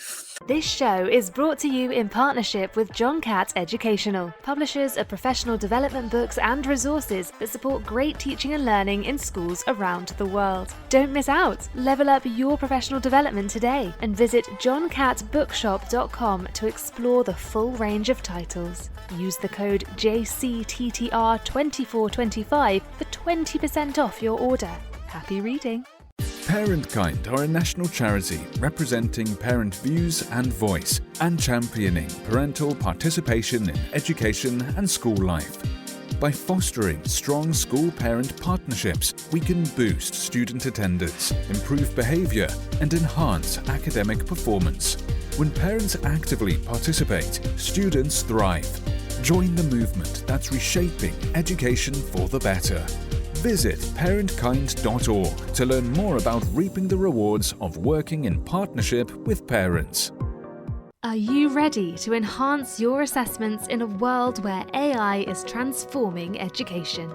This show is brought to you in partnership with John Catt Educational, publishers of professional development books and resources that support great teaching and learning in schools around the world. Don't miss out. Level up your professional development today and visit johncattbookshop.com to explore the full range of titles. Use the code JCTTR2425 for 20% off your order. Happy reading. Parent Kind are a national charity representing parent views and voice and championing parental participation in education and school life. By fostering strong school-parent partnerships, we can boost student attendance, improve behaviour and enhance academic performance. When parents actively participate, students thrive. Join the movement that's reshaping education for the better. Visit parentkind.org to learn more about reaping the rewards of working in partnership with parents. Are you ready to enhance your assessments in a world where AI is transforming education?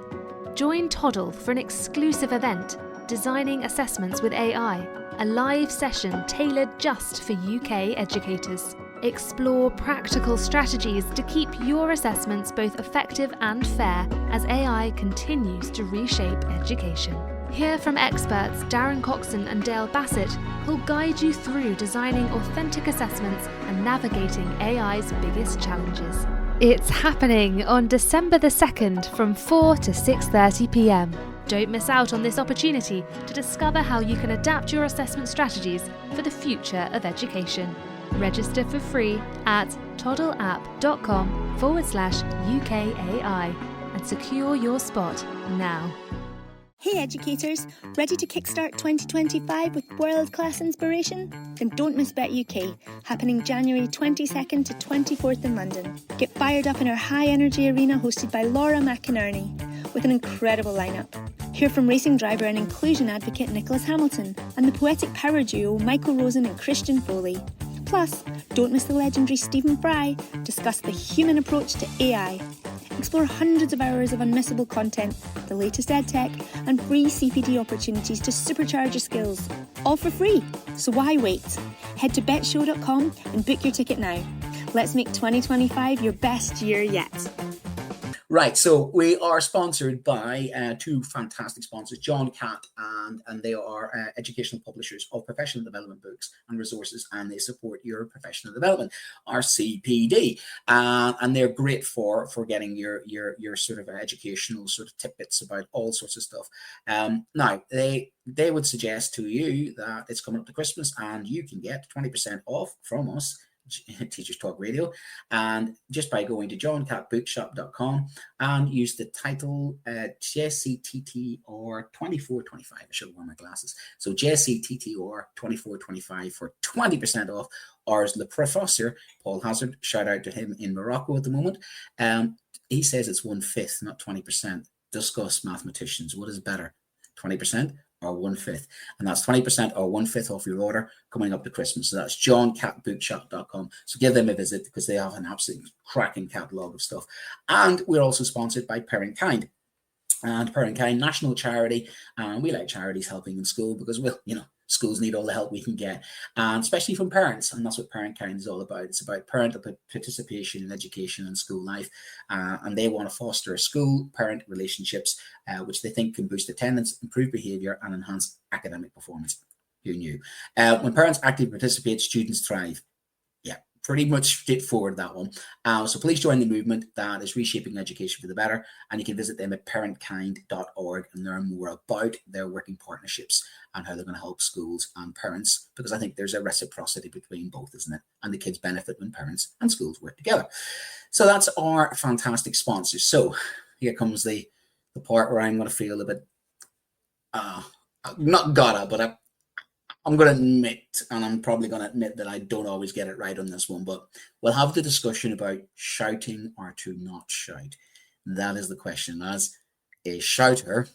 Join Toddle for an exclusive event, Designing Assessments with AI, a live session tailored just for UK educators. Explore practical strategies to keep your assessments both effective and fair as AI continues to reshape education. Hear from experts Darren Coxon and Dale Bassett, who'll guide you through designing authentic assessments and navigating AI's biggest challenges. It's happening on December the 2nd from 4 to 6:30 p.m. Don't miss out on this opportunity to discover how you can adapt your assessment strategies for the future of education. Register for free at toddleapp.com/UKAI and secure your spot now. Hey educators, ready to kickstart 2025 with world-class inspiration? Then don't miss Bet UK, happening January 22nd to 24th in London. Get fired up in our high-energy arena hosted by Laura McInerney with an incredible lineup. Hear from racing driver and inclusion advocate Nicholas Hamilton and the poetic power duo Michael Rosen and Christian Foley. Plus, don't miss the legendary Stephen Fry discuss the human approach to AI. Explore hundreds of hours of unmissable content, the latest edtech, and free CPD opportunities to supercharge your skills. All for free, so why wait? Head to betshow.com and book your ticket now. Let's make 2025 your best year yet. Right, so we are sponsored by two fantastic sponsors, John Catt, and they are educational publishers of professional development books and resources, and they support your professional development, our CPD, and they're great for getting your sort of educational sort of tidbits about all sorts of stuff. Now, they would suggest to you that it's coming up to Christmas, and you can get 20% off from us, Teachers Talk Radio, and just by going to johncattbookshop.com and use the title JCTTR 2425. I should have worn my glasses. So JCTTR 2425 for 20% off. Ours, Le Professor Paul Hazard, shout out to him in Morocco at the moment. He says it's 1/5, not 20%. Discuss, mathematicians. What is better, 20% or 1/5? And that's 20% or 1/5 off your order coming up to Christmas. So that's johncattbookshop.com. So give them a visit because they have an absolutely cracking catalogue of stuff. And we're also sponsored by Parent Kind. And Parent Kind, national charity. And we like charities helping in school because, well, schools need all the help we can get, and especially from parents. And that's what Parent Kind is all about. It's about parental participation in education and school life. And they want to foster school-parent relationships, which they think can boost attendance, improve behaviour, and enhance academic performance. Who knew? When parents actively participate, students thrive. Yeah, pretty much straightforward, that one. So please join the movement that is reshaping education for the better, and you can visit them at parentkind.org and learn more about their working partnerships and how they're going to help schools and parents, because I think there's a reciprocity between both, isn't it? And the kids benefit when parents and schools work together. So that's our fantastic sponsors. So here comes the part where I'm going to feel a bit, not but I'm going to admit, and I'm probably going to admit that I don't always get it right on this one, but we'll have the discussion about shouting or to not shout. That is the question. As a shouter,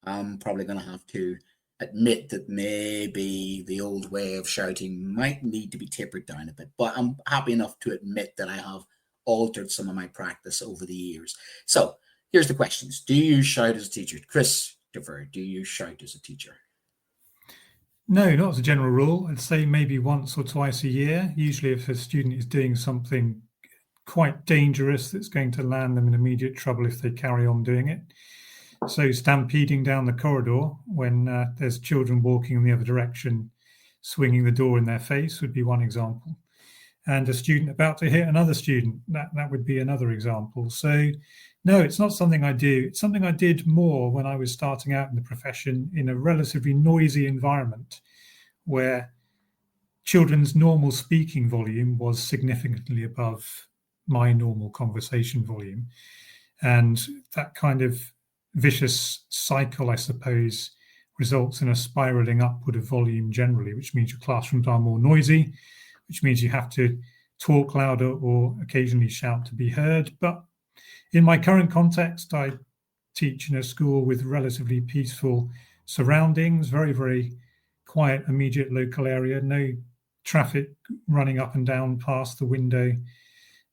I'm probably going to have to admit that maybe the old way of shouting might need to be tapered down a bit, but I'm happy enough to admit that I have altered some of my practice over the years. So here's the questions. Do you shout as a teacher? Christopher, do you shout as a teacher? No, not as a general rule. I'd say maybe once or twice a year. Usually if a student is doing something quite dangerous that's going to land them in immediate trouble if they carry on doing it. So stampeding down the corridor when there's children walking in the other direction, swinging the door in their face would be one example. And a student about to hit another student, that would be another example. So no, it's not something I do. It's something I did more when I was starting out in the profession in a relatively noisy environment where children's normal speaking volume was significantly above my normal conversation volume. And that kind of vicious cycle, I suppose, results in a spiraling upward of volume generally, which means your classrooms are more noisy, which means you have to talk louder or occasionally shout to be heard. But in my current context, I teach in a school with relatively peaceful surroundings, very, very quiet, immediate local area, no traffic running up and down past the window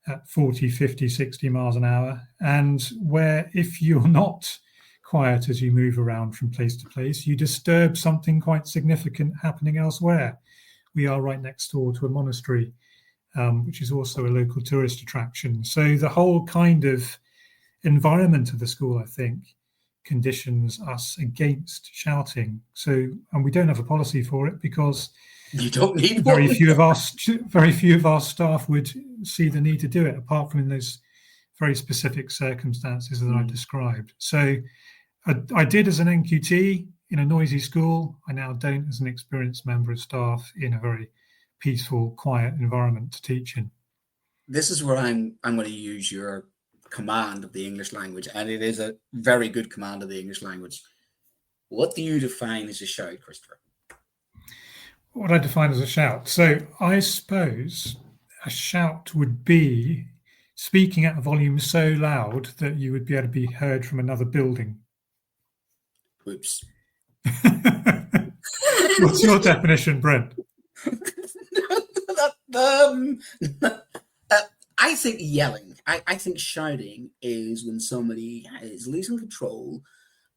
at 40, 50, 60 miles an hour. And where if you're not quiet as you move around from place to place, you disturb something quite significant happening elsewhere. We are right next door to a monastery, which is also a local tourist attraction. So the whole kind of environment of the school, I think, conditions us against shouting. So, and we don't have a policy for it because you don't need very few of our staff would see the need to do it, apart from in those very specific circumstances that I described. So I did as an NQT in a noisy school. I now don't as an experienced member of staff in a very peaceful, quiet environment to teach in. This is where I'm going to use your command of the English language, and it is a very good command of the English language. What do you define as a shout, Christopher? What I define as a shout. So I suppose a shout would be speaking at a volume so loud that you would be able to be heard from another building. Oops. What's your definition, Brent? I think yelling. I think shouting is when somebody is losing control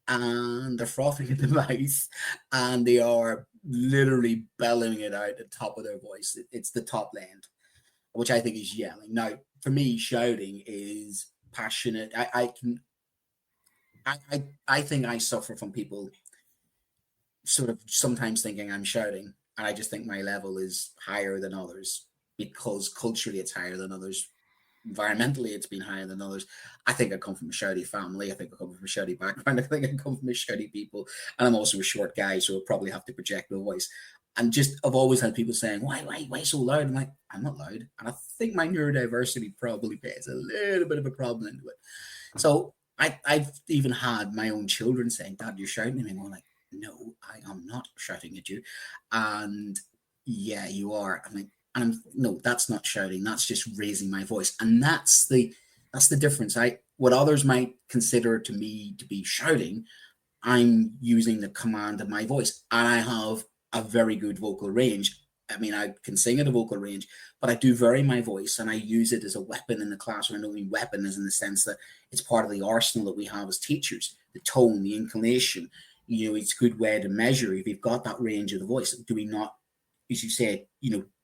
and they're frothing at the mouth and they are literally bellowing it out at the top of their voice. It's the top end, which I think is yelling. Now, for me, shouting is passionate. I think I suffer from people sort of sometimes thinking I'm shouting, and I just think my level is higher than others because culturally it's higher than others. Environmentally, it's been higher than others. I think I come from a shouty family. I think I come from a shouty background. I think I come from a shouty people. And I'm also a short guy, so I'll probably have to project my voice. And just, I've always had people saying, why so loud? I'm like, I'm not loud. And I think my neurodiversity probably plays a little bit of a problem into it. So I've even had my own children saying, Dad, you're shouting at me. And I'm like, no, I am not shouting at you. And yeah, you are. I'm like, no, that's not shouting. That's just raising my voice. And that's the difference. What others might consider to me to be shouting, I'm using the command of my voice. And I have a very good vocal range. I mean, I can sing at a vocal range, but I do vary my voice and I use it as a weapon in the classroom. I don't mean weapon as in the sense that it's part of the arsenal that we have as teachers, the tone, the inclination. It's a good way to measure if you've got that range of the voice. Do we not, as you said,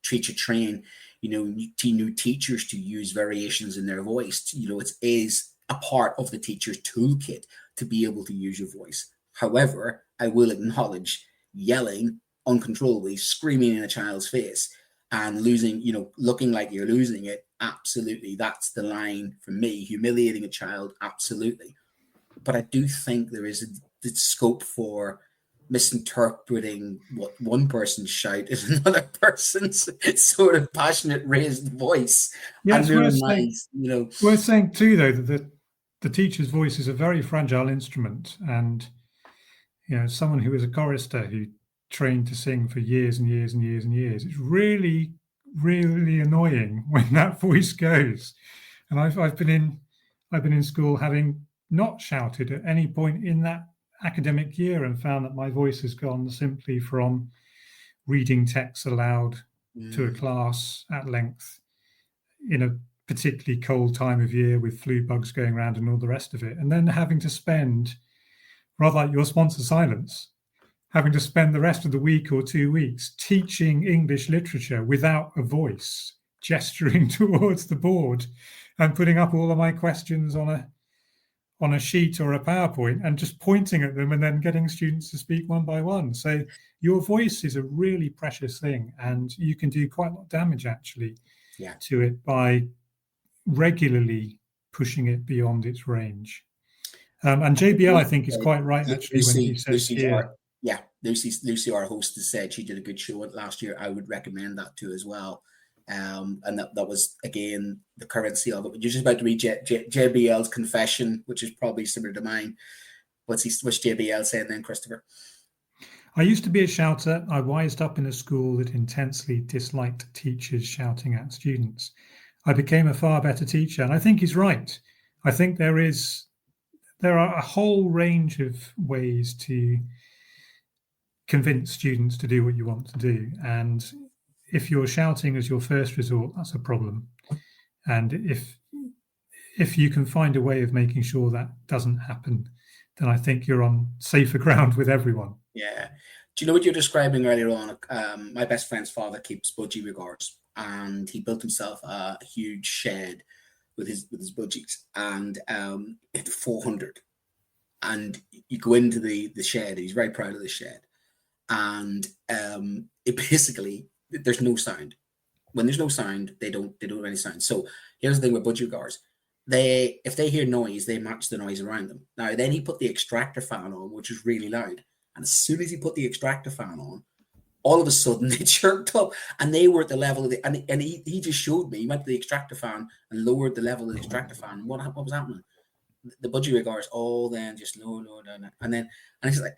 teacher train, new teachers to use variations in their voice. It is a part of the teacher's toolkit to be able to use your voice. However, I will acknowledge yelling uncontrollably, screaming in a child's face and looking like you're losing it. Absolutely. That's the line for me. Humiliating a child. Absolutely. But I do think there is the scope for misinterpreting what one person's shout is another person's sort of passionate raised voice. Yeah, it's worth saying too, though, that the teacher's voice is a very fragile instrument, and someone who is a chorister who trained to sing for years and years and years and years, it's really, really annoying when that voice goes. And I've been in I've been in school having not shouted at any point in that academic year, and found that my voice has gone simply from reading texts aloud to a class at length in a particularly cold time of year with flu bugs going around and all the rest of it. And then having to spend, rather like your sponsor Silence, having to spend the rest of the week or 2 weeks teaching English literature without a voice, gesturing towards the board and putting up all of my questions on a sheet or a PowerPoint and just pointing at them and then getting students to speak one by one. So your voice is a really precious thing, and you can do quite a lot of damage actually to it by regularly pushing it beyond its range. And JBL, I think, is quite right actually when he says here. Lucy, our host, has said she did a good show last year. I would recommend that too as well. And that was, again, the currency of it. You're just about to read JBL's confession, which is probably similar to mine. What's JBL saying then, Christopher? I used to be a shouter. I wised up in a school that intensely disliked teachers shouting at students. I became a far better teacher, and I think he's right. I think there are a whole range of ways to convince students to do what you want to do, and if you're shouting as your first resort, that's a problem. And if you can find a way of making sure that doesn't happen, then I think you're on safer ground with everyone. Yeah. Do you know what you're describing earlier on? My best friend's father keeps budgie regards, and he built himself a huge shed with his budgies, and it 400. And you go into the shed. He's very proud of the shed, and it basically, there's no sound. When there's no sound, they don't have any sound. So here's the thing with budgie guards. If they hear noise, they match the noise around them. Now, then he put the extractor fan on, which is really loud. And as soon as he put the extractor fan on, all of a sudden they chirped up, and they were at the level of and he just showed me. He went to the extractor fan and lowered the level of the extractor fan. And what was happening? The budgie guards all then just lower, and it's like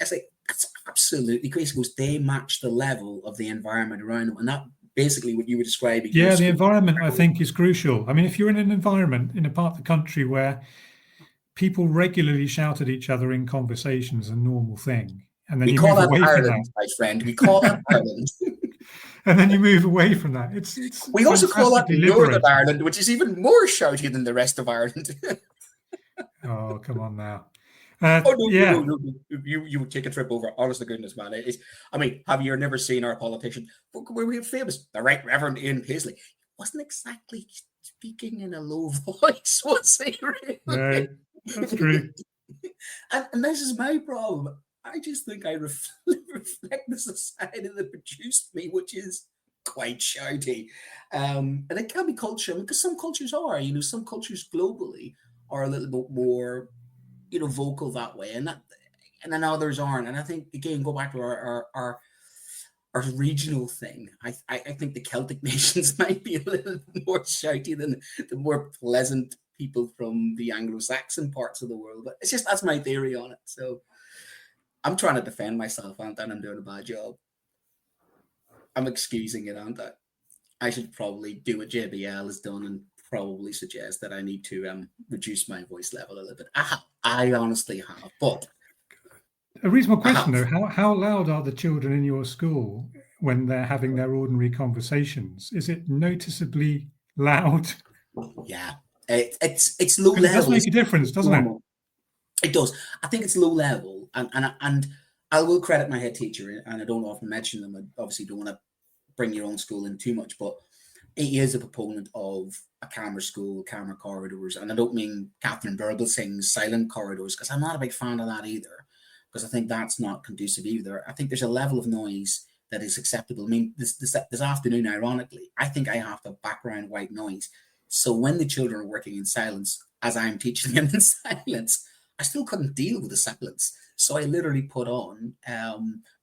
that's absolutely crazy. Because they match the level of the environment around them, and that basically what you were describing. Yeah, the environment I think is crucial. I mean, if you're in an environment in a part of the country where people regularly shout at each other in conversations, a normal thing, and then we call that Ireland, my friend. We call that Ireland. And then you move away from that. It's we also call that Northern Ireland, which is even more shouty than the rest of Ireland. Oh, come on now. No, you would take a trip over. Honest to goodness, man. Have you never seen our politician? We're famous. The Right Reverend Ian Paisley. He wasn't exactly speaking in a low voice, was he? Really? No, that's true. and this is my problem. I just think I reflect the society that produced me, which is quite shouty. And it can be culture, because some cultures are, some cultures globally are a little bit more, vocal that way, and then others aren't. And I think, again, go back to our regional thing. I think the Celtic nations might be a little more shouty than the more pleasant people from the Anglo-Saxon parts of the world. But that's my theory on it. So I'm trying to defend myself, and I'm doing a bad job. I'm excusing it, aren't I? I should probably do what JBL has done and probably suggest that I need to reduce my voice level a little bit. I honestly have, but a reasonable question though: how loud are the children in your school when they're having their ordinary conversations? Is it noticeably loud? Yeah, it's low level. It does make a difference, doesn't it? It does. I think it's low level, and I will credit my head teacher, and I don't often mention them. I obviously don't want to bring your own school in too much, but he is a proponent of a calmer school, calmer corridors. And I don't mean Catherine Burble sings silent corridors, because I'm not a big fan of that either, because I think that's not conducive either. I think there's a level of noise that is acceptable. I mean, this afternoon, ironically, I think I have the background white noise. So when the children are working in silence, as I'm teaching them in silence, I still couldn't deal with the silence. So I literally put on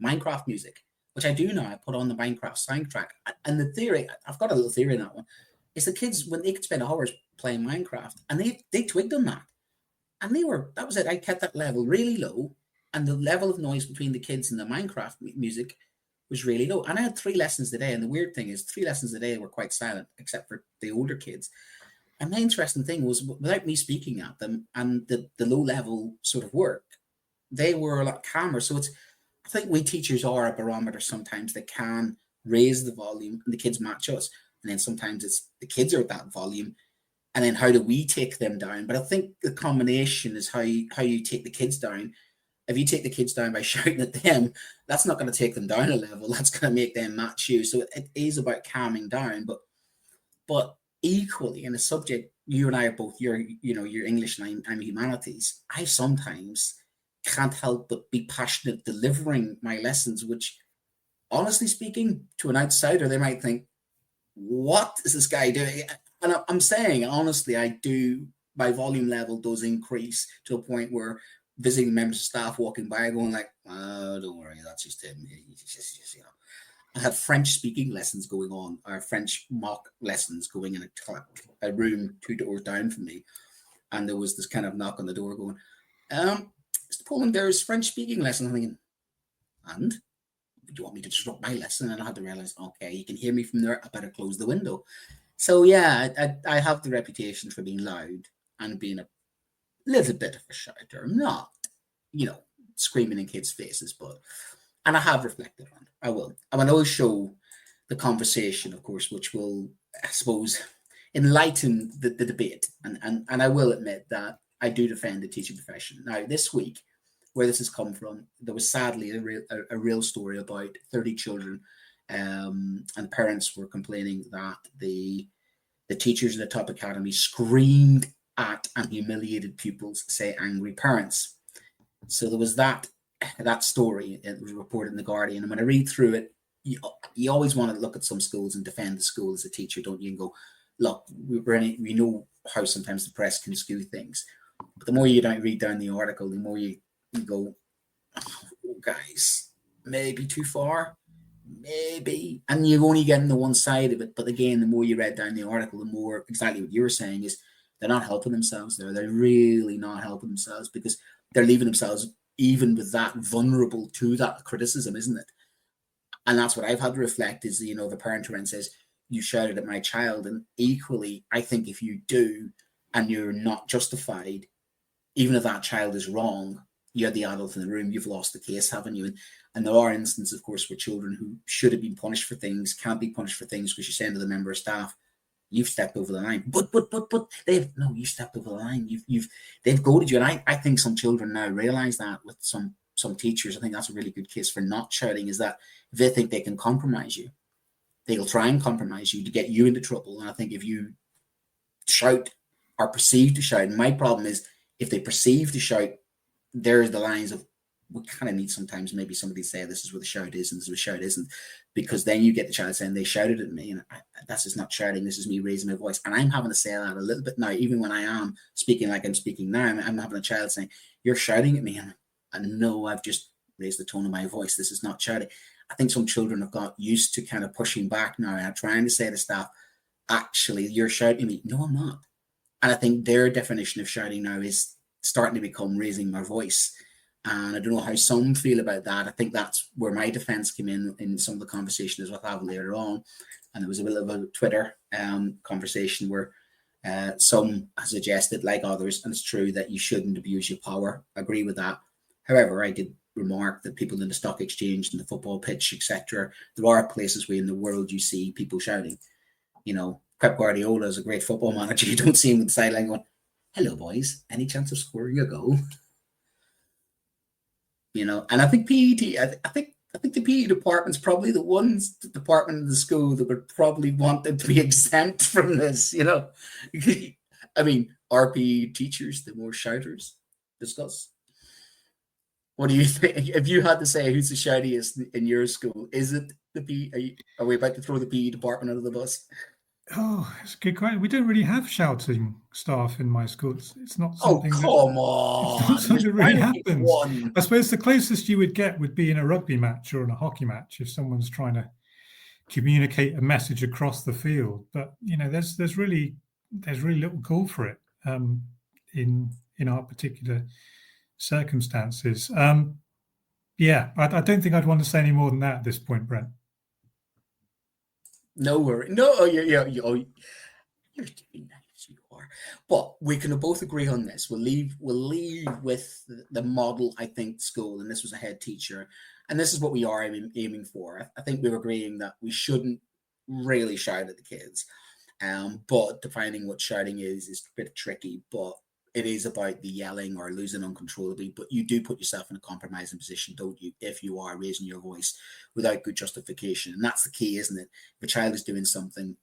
Minecraft music, which I do now. I put on the Minecraft soundtrack. And the theory, I've got a little theory in that one, is the kids, when they could spend hours playing Minecraft, and they twigged on that. And that was it. I kept that level really low, and the level of noise between the kids and the Minecraft music was really low. And I had 3 lessons a day, and the weird thing is 3 lessons a day were quite silent, except for the older kids. And the interesting thing was, without me speaking at them and the low level sort of work, they were a lot calmer. So I think we teachers are a barometer sometimes that can raise the volume and the kids match us. And then sometimes it's the kids are at that volume. And then how do we take them down? But I think the combination is how you take the kids down. If you take the kids down by shouting at them, that's not going to take them down a level. That's going to make them match you. So it is about calming down. But equally in a subject, you and I are both your English and I'm humanities. I sometimes can't help but be passionate delivering my lessons, which, honestly speaking, to an outsider, they might think, what is this guy doing? And I'm saying, honestly, I do, my volume level does increase to a point where visiting members of staff walking by going like, oh, don't worry, that's just him. He's just, I have French speaking lessons going on, or French mock lessons going in a room 2 doors down from me. And there was this kind of knock on the door going, Mr. Poland, there's French speaking lesson. I'm thinking, and? Do you want me to disrupt my lesson? And I had to realize, okay, you can hear me from there. I better close the window. So yeah, I have the reputation for being loud and being a little bit of a shouter. I'm not, screaming in kids' faces, and I have reflected on it. I will. I will always show the conversation, of course, which will, I suppose, enlighten the debate. And I will admit that I do defend the teaching profession. Now, this week, where this has come from, there was sadly a real story about 30 children, and parents were complaining that the teachers in the top academy screamed at and humiliated pupils, say angry parents. So there was that story. It was reported in The Guardian, and when I read through it, you always want to look at some schools and defend the school as a teacher, don't you? And go, look, we know how sometimes the press can skew things, but the more you don't read down the article, the more you go, oh, guys, maybe too far, maybe, and you're only getting the one side of it. But again, the more you read down the article, the more exactly what you were saying is they're not helping themselves there. They're really not helping themselves, because they're leaving themselves, even with that, vulnerable to that criticism, isn't it? And that's what I've had to reflect is, the parent around says, you shouted at my child. And equally, I think if you do, and you're not justified, even if that child is wrong, you're the adult in the room, you've lost the case, haven't you? And there are instances, of course, where children who should have been punished for things can't be punished for things because you're saying to the member of staff, you've stepped over the line. But you stepped over the line. They've goaded you. And I think some children now realize that with some teachers. I think that's a really good case for not shouting, is that if they think they can compromise you, they'll try and compromise you to get you into trouble. And I think if you shout or perceive to shout, and my problem is if they perceive to shout, there's the lines of, we kind of need sometimes maybe somebody say this is where the shout is and this is where the shout isn't, because then you get the child saying they shouted at me, and that's just not shouting, this is me raising my voice. And I'm having to say that a little bit now, even when I am speaking like I'm speaking now. I'm having a child saying, you're shouting at me, and I know I've just raised the tone of my voice, this is not shouting. I think some children have got used to kind of pushing back now and trying to say to staff, actually, you're shouting at me. No, I'm not. And I think their definition of shouting now is starting to become raising my voice. And I don't know how some feel about that. I think that's where my defense came in some of the conversations we'll have later on. And there was a bit of a Twitter conversation where some suggested, like others, and it's true, that you shouldn't abuse your power. I agree with that. However, I did remark that people in the stock exchange and the football pitch, etc., there are places where in the world you see people shouting. Pep Guardiola is a great football manager. You don't see him on the sideline going, hello, boys, any chance of scoring a goal? And I think PE, I think the PE department's probably the department in the school that would probably want them to be exempt from this, I mean, are PE teachers the more shouters? Discuss. What do you think? If you had to say who's the shoutiest in your school, is it the PE? Are we about to throw the PE department under the bus? Oh, it's a good question. We don't really have shouting staff in my school. It's not Oh, something. come on! It's not something that really happens. I suppose the closest you would get would be in a rugby match or in a hockey match if someone's trying to communicate a message across the field. But there's really little call for it in our particular circumstances. I don't think I'd want to say any more than that at this point, Brent. No worry. No, you're doing nice. You are. But we can both agree on this. We'll leave with the model, I think, school, and this was a head teacher, and this is what we are aiming for. I think we're agreeing that we shouldn't really shout at the kids, but defining what shouting is a bit tricky, but it is about the yelling or losing uncontrollably, but you do put yourself in a compromising position, don't you, if you are raising your voice without good justification. And that's the key, isn't it? If a child is doing something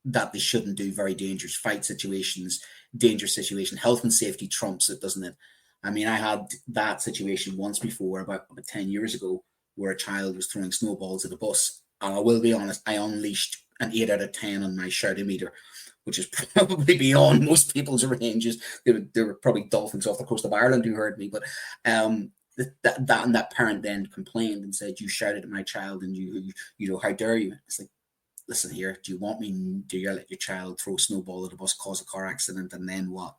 that they shouldn't do, very dangerous fight situations, dangerous situation, health and safety trumps it, doesn't it? I mean, I had that situation once before, about 10 years ago, where a child was throwing snowballs at a bus. And I will be honest, I unleashed an 8 out of 10 on my shouting meter, which is probably beyond most people's ranges. There were probably dolphins off the coast of Ireland who heard me, but that parent then complained and said, "You shouted at my child, and you know, how dare you?" It's like, listen here, do you want me to yell at your child, throw a snowball at a bus, cause a car accident, and then what?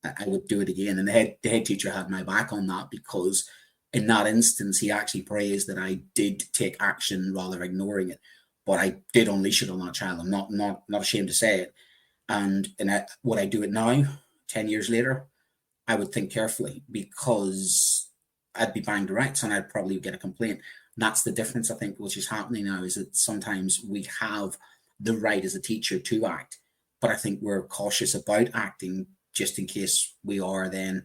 I would do it again. And the head teacher had my back on that, because in that instance, he actually praised that I did take action rather than ignoring it. But I did unleash it on that child. I'm not ashamed to say it. And would I do it now, 10 years later? I would think carefully, because I'd be banged direct and I'd probably get a complaint. And that's the difference, I think, which is happening now, is that sometimes we have the right as a teacher to act, but I think we're cautious about acting just in case we are then,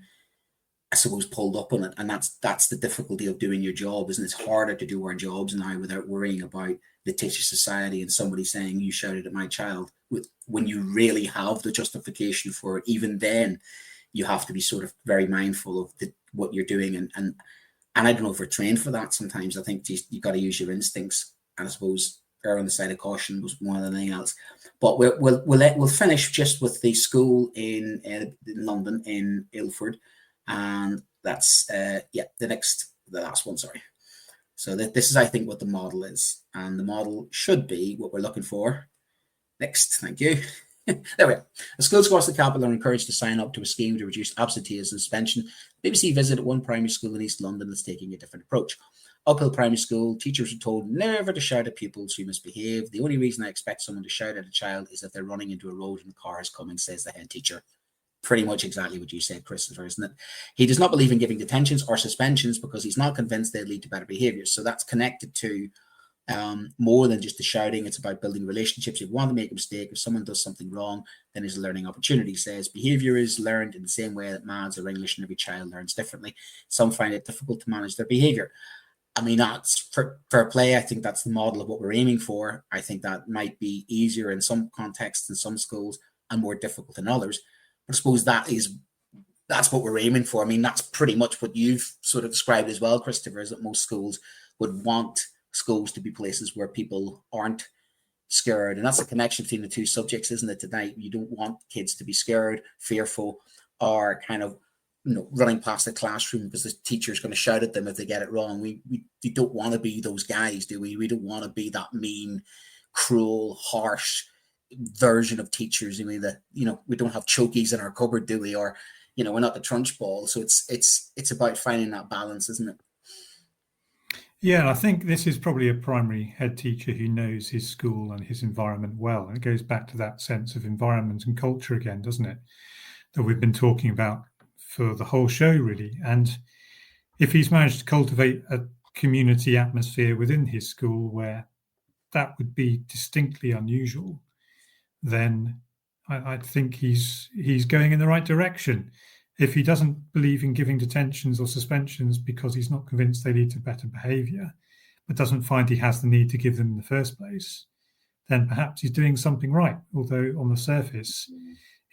I suppose, pulled up on it. And that's the difficulty of doing your job, isn't it? It's harder to do our jobs now without worrying about the teacher society and somebody saying, "You shouted at my child," when you really have the justification for it. Even then, you have to be sort of very mindful of what you're doing. And I don't know if we're trained for that sometimes. I think you got to use your instincts. And I suppose err on the side of caution was more than anything else. But we'll finish just with the school in London, in Ilford. And that's the last one, sorry. So this is, I think, what the model is, and the model should be what we're looking for. Next, thank you. There we go. The schools across the capital are encouraged to sign up to a scheme to reduce absenteeism and suspension. BBC visited one primary school in East London that's taking a different approach. Uphill Primary School, teachers were told never to shout at pupils who misbehave. The only reason I expect someone to shout at a child is if they're running into a road and the car is coming, says the head teacher. Pretty much exactly what you said, Christopher, isn't it? He does not believe in giving detentions or suspensions because he's not convinced they'll lead to better behaviour. So that's connected to more than just the shouting. It's about building relationships. If you want to make a mistake, if someone does something wrong, then there's a learning opportunity. He says behaviour is learned in the same way that maths or English, and every child learns differently. Some find it difficult to manage their behaviour. I mean, that's fair play. I think that's the model of what we're aiming for. I think that might be easier in some contexts in some schools and more difficult in others. But I suppose that's what we're aiming for. I mean, that's pretty much what you've sort of described as well, Christopher, is that most schools would want schools to be places where people aren't scared. And that's the connection between the two subjects, isn't it, tonight? You don't want kids to be scared, fearful, or kind of, you know, running past the classroom because the teacher's going to shout at them if they get it wrong. We don't want to be those guys, do we? We don't want to be that mean, cruel, harsh version of teachers. I mean, that, you know, we don't have chokies in our cupboard, do we? Or, you know, we're not the trunch ball. So it's about finding that balance, isn't it? Yeah, and I think this is probably a primary head teacher who knows his school and his environment well. And it goes back to that sense of environment and culture again, doesn't it? That we've been talking about for the whole show, really. And if he's managed to cultivate a community atmosphere within his school where that would be distinctly unusual, then I think he's going in the right direction. If he doesn't believe in giving detentions or suspensions because he's not convinced they lead to better behaviour, but doesn't find he has the need to give them in the first place, then perhaps he's doing something right. Although on the surface,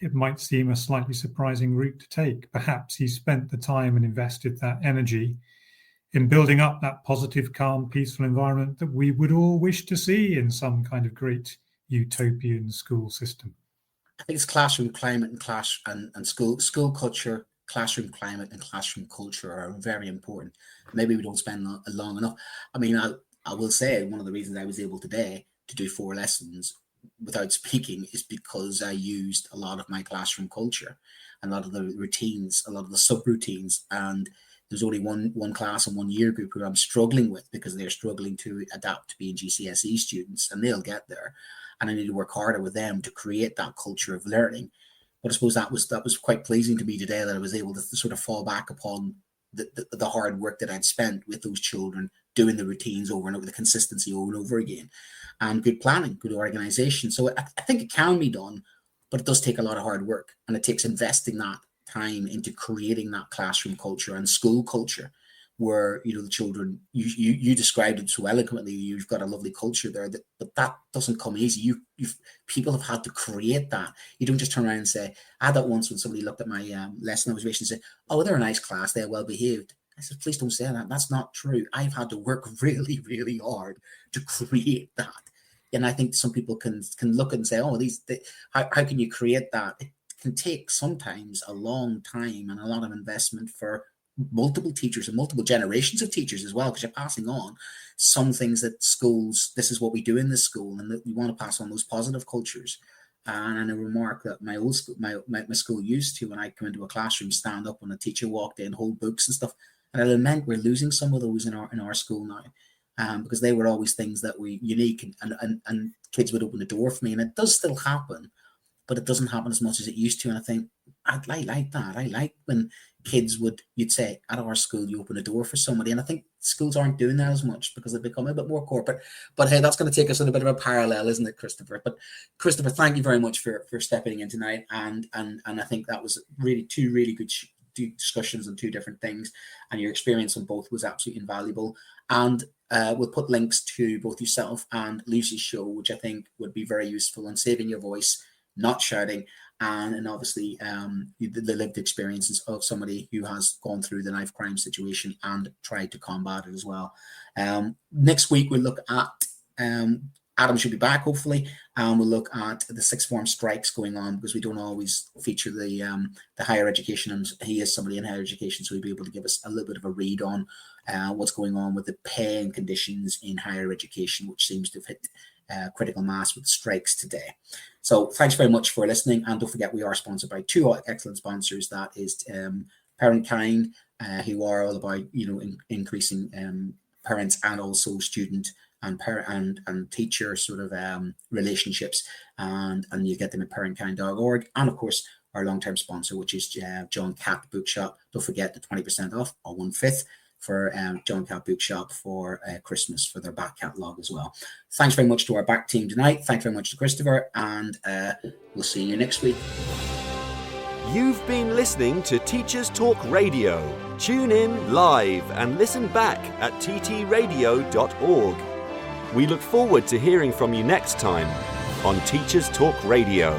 it might seem a slightly surprising route to take. Perhaps he's spent the time and invested that energy in building up that positive, calm, peaceful environment that we would all wish to see in some kind of great utopian school system. I think it's classroom climate and school culture. Classroom climate and classroom culture are very important. Maybe we don't spend long enough. I mean, I will say one of the reasons I was able today to do 4 lessons without speaking is because I used a lot of my classroom culture, a lot of the routines, a lot of the subroutines. And there's only one class and 1 year group who I'm struggling with because they're struggling to adapt to being GCSE students, and they'll get there. And I need to work harder with them to create that culture of learning. But I suppose that was quite pleasing to me today, that I was able to sort of fall back upon the hard work that I'd spent with those children, doing the routines over and over, the consistency over and over again, and good planning, good organization. So I think it can be done, but it does take a lot of hard work, and it takes investing that time into creating that classroom culture and school culture where, the children, you described it so eloquently. You've got a lovely culture there, but that doesn't come easy. People have had to create that. You don't just turn around and say, I had that once when somebody looked at my lesson observation and said, oh, they're a nice class, they're well behaved. I said, please don't say that. That's not true. I've had to work really, really hard to create that. And I think some people can look and say, oh, how can you create that? It can take sometimes a long time and a lot of investment for multiple teachers and multiple generations of teachers as well, because you're passing on some things that schools, this is what we do in this school, and that we want to pass on those positive cultures. And a remark that my old school, my school used to, when I come into a classroom, stand up when a teacher walked in, hold books and stuff. And I lament we're losing some of those in our school now, because they were always things that were unique, and kids would open the door for me. And it does still happen, but it doesn't happen as much as it used to. And I think I like that. I like when kids you'd say, at our school, you open a door for somebody. And I think schools aren't doing that as much because they've become a bit more corporate. But hey, that's going to take us in a bit of a parallel, isn't it, Christopher? But Christopher, thank you very much for stepping in tonight. And I think that was really two really good discussions on two different things. And your experience on both was absolutely invaluable. And we'll put links to both yourself and Lucy's show, which I think would be very useful on saving your voice, not shouting, and obviously the lived experiences of somebody who has gone through the knife crime situation and tried to combat it as well. Next week we'll look at Adam should be back hopefully, and we'll look at the sixth form strikes going on, because we don't always feature the higher education, and he is somebody in higher education, so he'll be able to give us a little bit of a read on what's going on with the pay and conditions in higher education, which seems to have hit critical mass with strikes today. So thanks very much for listening, and don't forget we are sponsored by two excellent sponsors. That is Parent Kind, who are all about increasing parents and also student and parent and teacher sort of relationships, and you get them at parentkind.org, and of course our long-term sponsor, which is John Catt Bookshop. Don't forget the 20% off, or 1/5 for John Catt Bookshop for Christmas, for their back catalogue as well. Thanks very much to our back team tonight. Thanks very much to Christopher, and we'll see you next week. You've been listening to Teachers Talk Radio. Tune in live and listen back at ttradio.org. We look forward to hearing from you next time on Teachers Talk Radio.